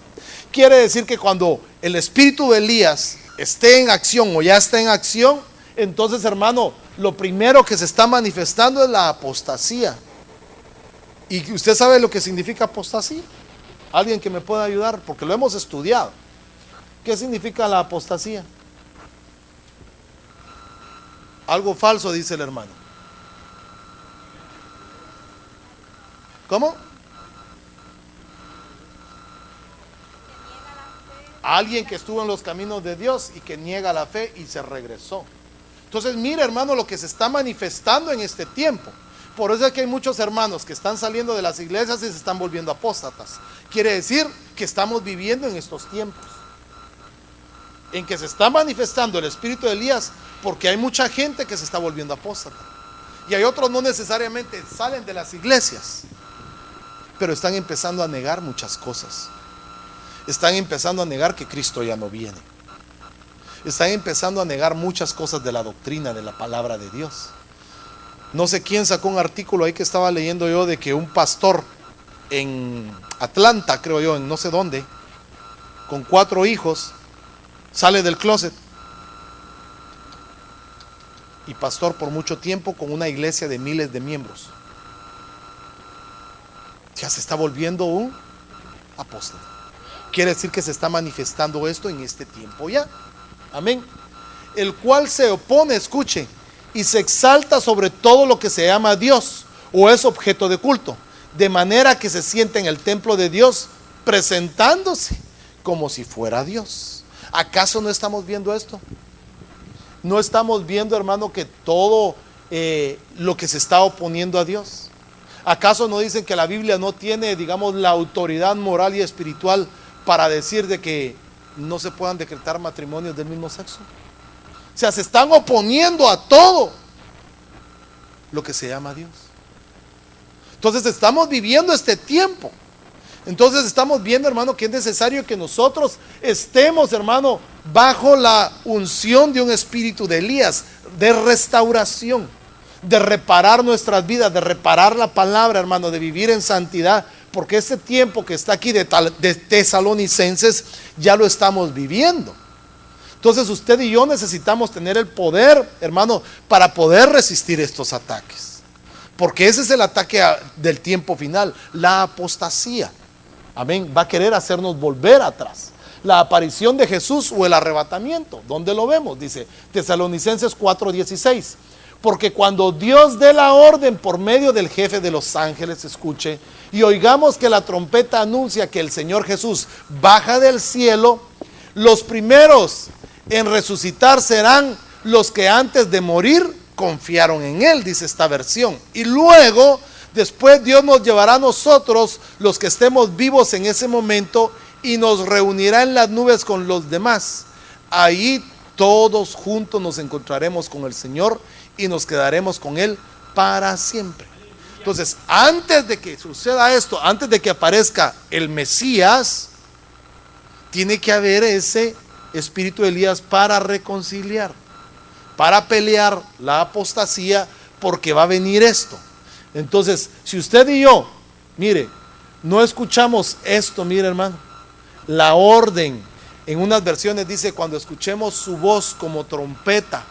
Quiere decir que cuando el espíritu de Elías esté en acción o ya está en acción, entonces, hermano, lo primero que se está manifestando es la apostasía. ¿Y usted sabe lo que significa apostasía? Alguien que me pueda ayudar, porque lo hemos estudiado. ¿Qué significa la apostasía? Algo falso, dice el hermano. ¿Cómo? Alguien que estuvo en los caminos de Dios y que niega la fe y se regresó. Entonces, mire, hermano, lo que se está manifestando en este tiempo. Por eso es que hay muchos hermanos que están saliendo de las iglesias y se están volviendo apóstatas. Quiere decir que estamos viviendo en estos tiempos en que se está manifestando el espíritu de Elías, porque hay mucha gente que se está volviendo apóstata. Y hay otros no necesariamente salen de las iglesias, pero están empezando a negar muchas cosas. Están empezando a negar que Cristo ya no viene. Están empezando a negar muchas cosas de la doctrina, de la palabra de Dios. No sé quién sacó un artículo ahí que estaba leyendo yo de que un pastor en Atlanta, creo yo, en no sé dónde, con 4 hijos, sale del closet y pastor por mucho tiempo con una iglesia de miles de miembros. ya se está volviendo un apóstol. Quiere decir que se está manifestando esto en este tiempo ya. Amén. El cual se opone, escuche, y se exalta sobre todo lo que se llama Dios o es objeto de culto, de manera que se siente en el templo de Dios presentándose como si fuera Dios. ¿Acaso no estamos viendo esto? ¿No estamos viendo, hermano, que todo lo que se está oponiendo a Dios? ¿Acaso no dicen que la Biblia no tiene, digamos, la autoridad moral y espiritual para decir de que no se puedan decretar matrimonios del mismo sexo? O sea, se están oponiendo a todo lo que se llama Dios. Entonces estamos viviendo este tiempo. Entonces estamos viendo, hermano, que es necesario que nosotros estemos, hermano, bajo la unción de un espíritu de Elías, de restauración, de reparar nuestras vidas, de reparar la palabra, hermano, de vivir en santidad, porque este tiempo que está aquí de Tesalonicenses ya lo estamos viviendo. Entonces usted y yo necesitamos tener el poder, hermano, para poder resistir estos ataques, porque ese es el ataque del tiempo final, la apostasía. Amén. Va a querer hacernos volver atrás. La aparición de Jesús o el arrebatamiento. ¿Dónde lo vemos? Dice Tesalonicenses 4:16. Porque cuando Dios dé la orden por medio del jefe de los ángeles, escuche, y oigamos que la trompeta anuncia que el Señor Jesús baja del cielo, los primeros en resucitar serán los que antes de morir confiaron en Él, dice esta versión. Y luego, después Dios nos llevará a nosotros, los que estemos vivos en ese momento, y nos reunirá en las nubes con los demás. Ahí todos juntos nos encontraremos con el Señor y nos quedaremos con Él para siempre. Entonces, antes de que suceda esto, antes de que aparezca el Mesías, tiene que haber ese espíritu de Elías para reconciliar, para pelear la apostasía, porque va a venir esto. Entonces, si usted y yo, mire, no escuchamos esto, mire hermano, la orden, en unas versiones dice, cuando escuchemos su voz como trompeta,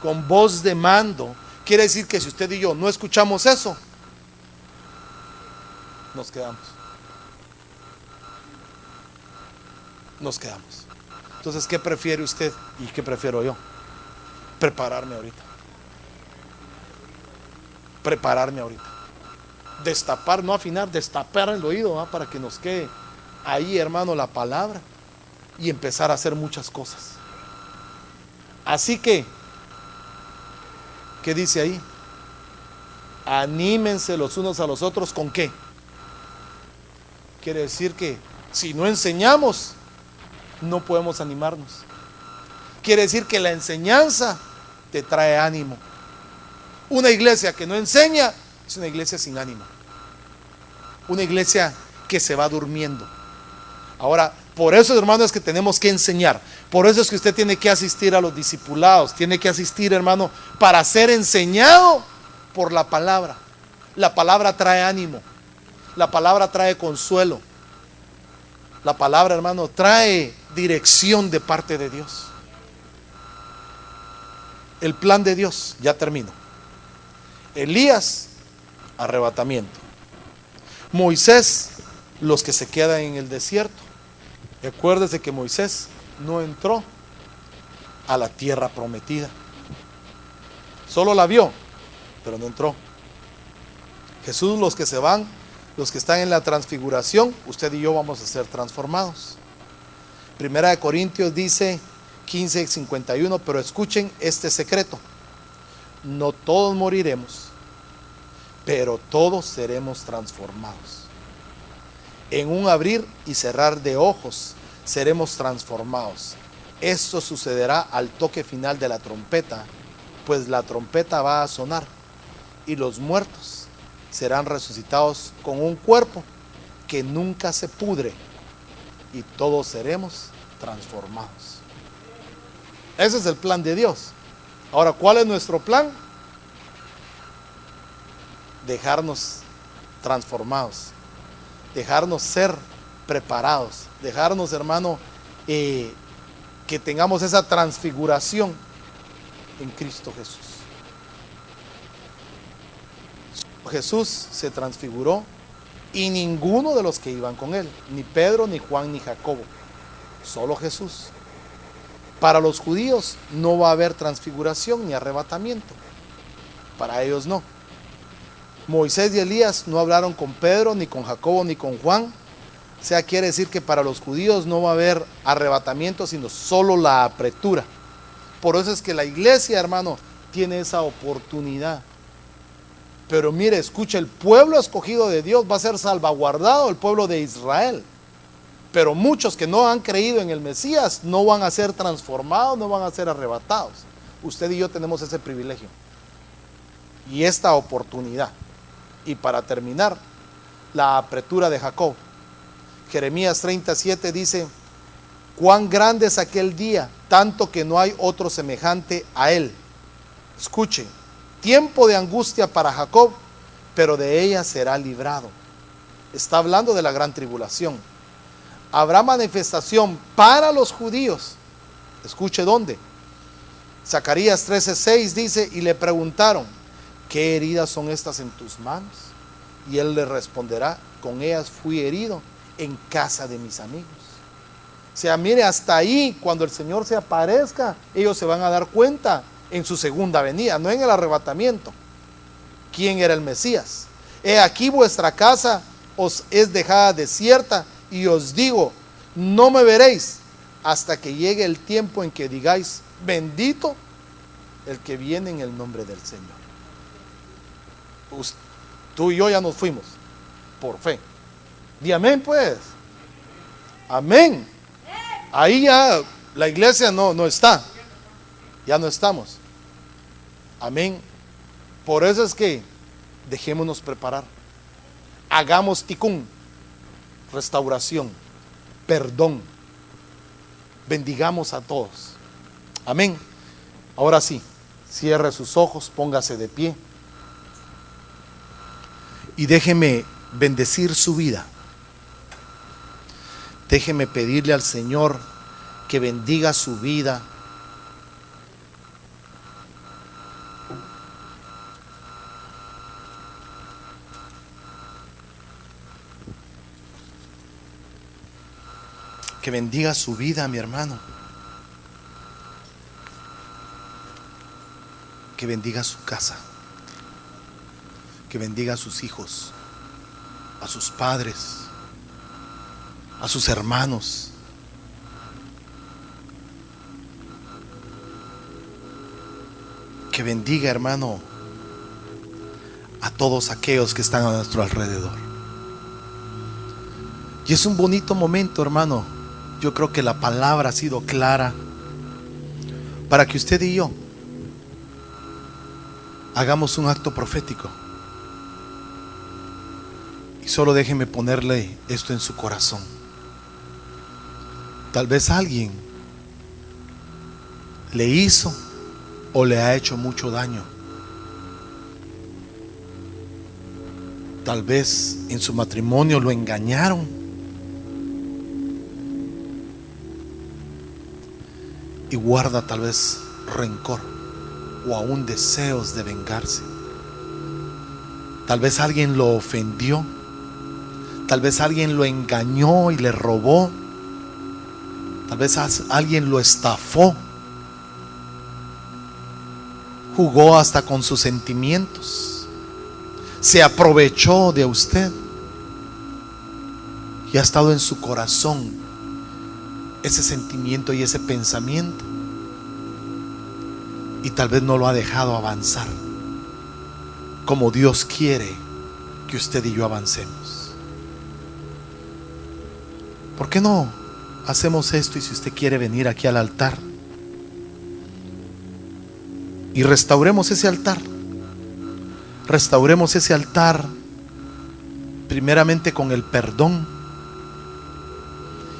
con voz de mando, quiere decir que si usted y yo no escuchamos eso, nos quedamos. Nos quedamos. Entonces, ¿qué prefiere usted y qué prefiero yo? Prepararme ahorita. Prepararme ahorita. Destapar, no afinar, destapar el oído, ¿va? Para que nos quede ahí, hermano, la palabra y empezar a hacer muchas cosas. Así que, ¿qué dice ahí? Anímense los unos a los otros, ¿con qué? Quiere decir que si no enseñamos, no podemos animarnos. Quiere decir que la enseñanza te trae ánimo. Una iglesia que no enseña es una iglesia sin ánimo, una iglesia que se va durmiendo. Ahora, por eso, hermano, es que tenemos que enseñar. Por eso es que usted tiene que asistir a los discipulados, tiene que asistir, hermano, para ser enseñado por la palabra. La palabra trae ánimo, la palabra trae consuelo, la palabra, hermano, trae dirección de parte de Dios. El plan de Dios, ya termino. Elías, arrebatamiento. Moisés, los que se quedan en el desierto. Acuérdese que Moisés no entró a la tierra prometida. Solo la vio, pero no entró. Jesús, los que se van, los que están en la transfiguración, usted y yo vamos a ser transformados. Primera de Corintios dice 15:51, pero escuchen este secreto. No todos moriremos, pero todos seremos transformados. En un abrir y cerrar de ojos seremos transformados. Esto sucederá al toque final de la trompeta, pues la trompeta va a sonar y los muertos serán resucitados con un cuerpo que nunca se pudre y todos seremos transformados. Ese es el plan de Dios. Ahora, ¿cuál es nuestro plan? Dejarnos transformados, dejarnos ser preparados, dejarnos, hermano, que tengamos esa transfiguración en Cristo Jesús. Jesús se transfiguró y ninguno de los que iban con él, ni Pedro, ni Juan, ni Jacobo, solo Jesús. Para los judíos no va a haber transfiguración ni arrebatamiento, para ellos no. Moisés y Elías no hablaron con Pedro, ni con Jacobo, ni con Juan. O sea, quiere decir que para los judíos no va a haber arrebatamiento, sino solo la apretura. Por eso es que la iglesia, hermano, tiene esa oportunidad. Pero mire, escucha, el pueblo escogido de Dios va a ser salvaguardado, el pueblo de Israel. Pero muchos que no han creído en el Mesías no van a ser transformados, no van a ser arrebatados. Usted y yo tenemos ese privilegio y esta oportunidad. Y para terminar, la apretura de Jacob. Jeremías 37 dice: cuán grande es aquel día, tanto que no hay otro semejante a él. Escuche, tiempo de angustia para Jacob, pero de ella será librado. Está hablando de la gran tribulación. Habrá manifestación para los judíos. Escuche dónde. Zacarías 13:6 dice: y le preguntaron: ¿qué heridas son estas en tus manos? Y él le responderá: con ellas fui herido en casa de mis amigos. O sea, mire, hasta ahí, cuando el Señor se aparezca, ellos se van a dar cuenta en su segunda venida, no en el arrebatamiento, quién era el Mesías. He aquí vuestra casa os es dejada desierta, y os digo: no me veréis hasta que llegue el tiempo en que digáis: bendito el que viene en el nombre del Señor. Tú y yo ya nos fuimos por fe. Di amén, pues. Amén. Ahí ya la iglesia no está. Ya no estamos. Amén. Por eso es que dejémonos preparar. Hagamos tikkun, restauración, perdón. Bendigamos a todos. Amén. Ahora sí, cierre sus ojos, póngase de pie y déjeme bendecir su vida. Déjeme pedirle al Señor que bendiga su vida. Que bendiga su vida, mi hermano. Que bendiga su casa. Que bendiga a sus hijos, a sus padres, a sus hermanos. Que bendiga, hermano, a todos aquellos que están a nuestro alrededor. Y es un bonito momento, hermano. Yo creo que la palabra ha sido clara para que usted y yo hagamos un acto profético. Y solo déjeme ponerle esto en su corazón. Tal vez alguien le hizo o le ha hecho mucho daño. Tal vez en su matrimonio lo engañaron. Y guarda tal vez rencor o aún deseos de vengarse. Tal vez alguien lo ofendió. Tal vez alguien lo engañó y le robó. Tal vez alguien lo estafó. Jugó hasta con sus sentimientos. Se aprovechó de usted. Y ha estado en su corazón ese sentimiento y ese pensamiento. Y tal vez no lo ha dejado avanzar como Dios quiere que usted y yo avancemos. ¿Por qué no hacemos esto? Y si usted quiere venir aquí al altar y restauremos ese altar. Restauremos ese altar primeramente con el perdón,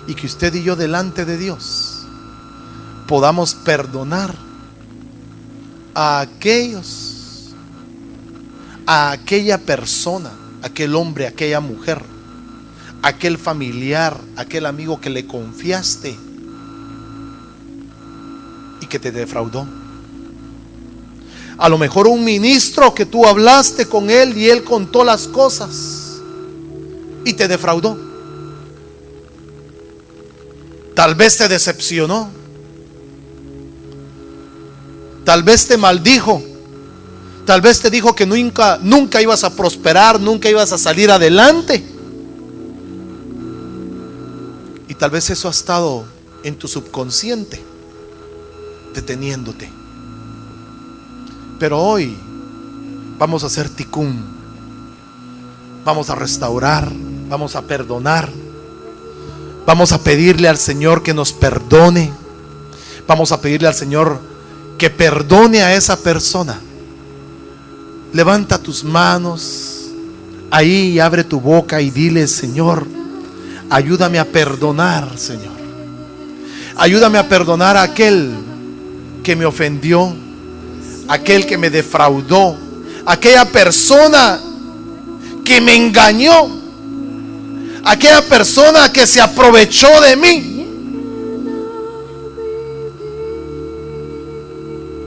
y que usted y yo delante de Dios podamos perdonar a aquella persona, aquel hombre, aquella mujer, aquel familiar, aquel amigo que le confiaste y que te defraudó. A lo mejor un ministro que tú hablaste con él y él contó las cosas y te defraudó. Tal vez te decepcionó. Tal vez te maldijo. Tal vez te dijo que nunca ibas a prosperar, nunca ibas a salir adelante. Y tal vez eso ha estado en tu subconsciente, deteniéndote. Pero hoy vamos a hacer ticún. Vamos a restaurar, vamos a perdonar. Vamos a pedirle al Señor que nos perdone. Vamos a pedirle al Señor que perdone a esa persona. Levanta tus manos ahí y abre tu boca y dile: Señor, ayúdame a perdonar, Señor. Ayúdame a perdonar a aquel que me ofendió, aquel que me defraudó, aquella persona que me engañó, aquella persona que se aprovechó de mí.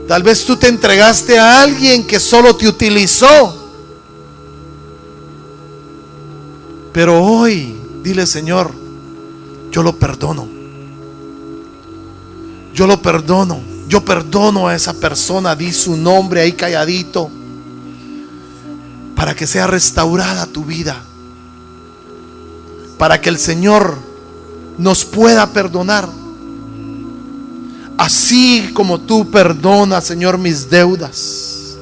Tal vez tú te entregaste a alguien que solo te utilizó. Pero hoy dile: Señor, yo lo perdono. Yo lo perdono. Yo perdono a esa persona. Di su nombre ahí calladito, para que sea restaurada tu vida, para que el Señor nos pueda perdonar. Así como tú perdonas, Señor, mis deudas,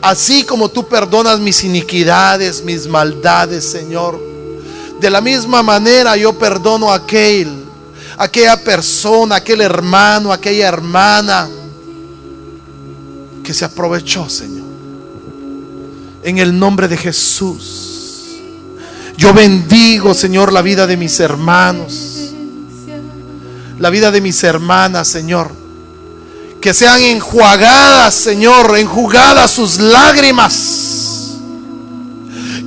así como tú perdonas mis iniquidades, mis maldades, Señor, de la misma manera yo perdono a aquella persona, aquel hermano, aquella hermana que se aprovechó, Señor. En el nombre de Jesús, yo bendigo, Señor, la vida de mis hermanos, la vida de mis hermanas, Señor. Que sean enjuagadas, Señor, enjugadas sus lágrimas.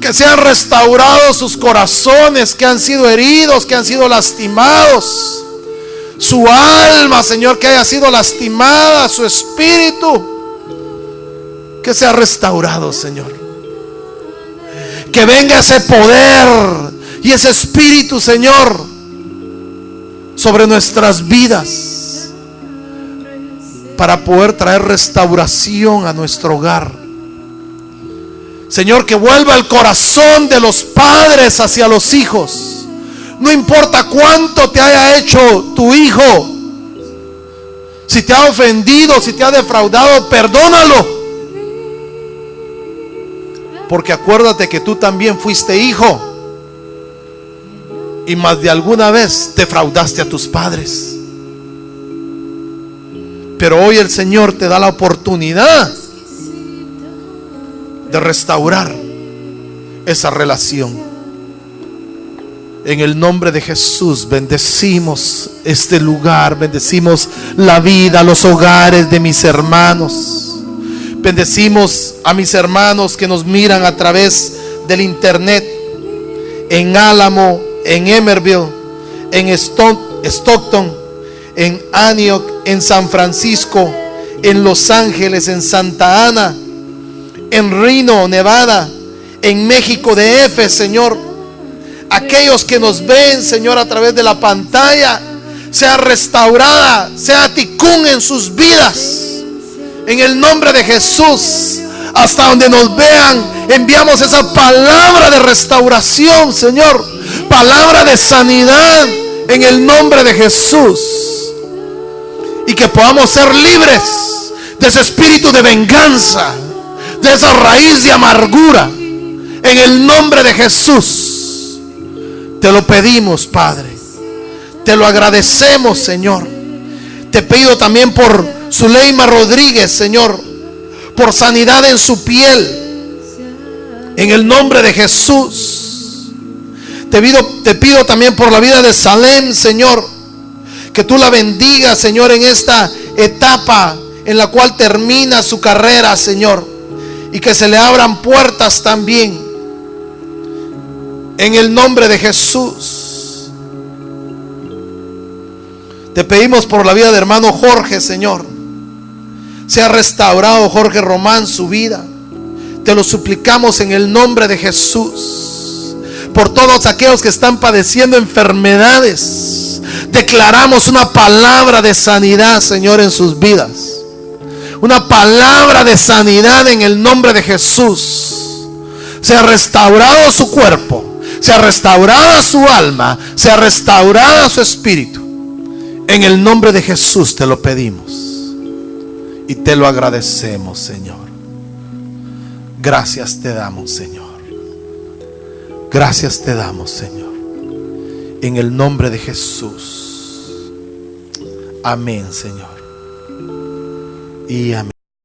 Que sean restaurados sus corazones que han sido heridos, que han sido lastimados. Su alma, Señor, que haya sido lastimada, su espíritu, que sea restaurado, Señor. Que venga ese poder y ese espíritu, Señor, sobre nuestras vidas, para poder traer restauración a nuestro hogar. Señor, que vuelva el corazón de los padres hacia los hijos. No importa cuánto te haya hecho tu hijo, si te ha ofendido, si te ha defraudado, perdónalo. Porque acuérdate que tú también fuiste hijo, y más de alguna vez defraudaste a tus padres. Pero hoy el Señor te da la oportunidad de restaurar esa relación. En el nombre de Jesús bendecimos este lugar, bendecimos la vida, los hogares de mis hermanos. Bendecimos a mis hermanos que nos miran a través del internet, en Álamo, en Emerville, en Stockton, en Antioch, en San Francisco, en Los Ángeles, en Santa Ana, en Reno, Nevada, en México DF, Señor. Aquellos que nos ven, Señor, a través de la pantalla, sea restaurada, sea ticún en sus vidas. En el nombre de Jesús, hasta donde nos vean, enviamos esa palabra de restauración, Señor. Palabra de sanidad en el nombre de Jesús. Y que podamos ser libres de ese espíritu de venganza, de esa raíz de amargura. En el nombre de Jesús te lo pedimos, Padre. Te lo agradecemos, Señor. Te pido también por Zuleima Rodríguez, Señor, por sanidad en su piel. En el nombre de Jesús. Te pido también por la vida de Salem, Señor. Que tú la bendigas, Señor, en esta etapa en la cual termina su carrera, Señor. Y que se le abran puertas también. En el nombre de Jesús. Te pedimos por la vida de hermano Jorge, Señor. Sea restaurado Jorge Román su vida. Te lo suplicamos en el nombre de Jesús. por todos aquellos que están padeciendo enfermedades. Declaramos una palabra de sanidad, Señor, en sus vidas. Una palabra de sanidad en el nombre de Jesús. Se ha restaurado su cuerpo, se ha restaurado su alma, se ha restaurado su espíritu. En el nombre de Jesús te lo pedimos y te lo agradecemos, Señor. Gracias te damos, Señor. Gracias te damos, Señor. En el nombre de Jesús. Amén, Señor. Y amén.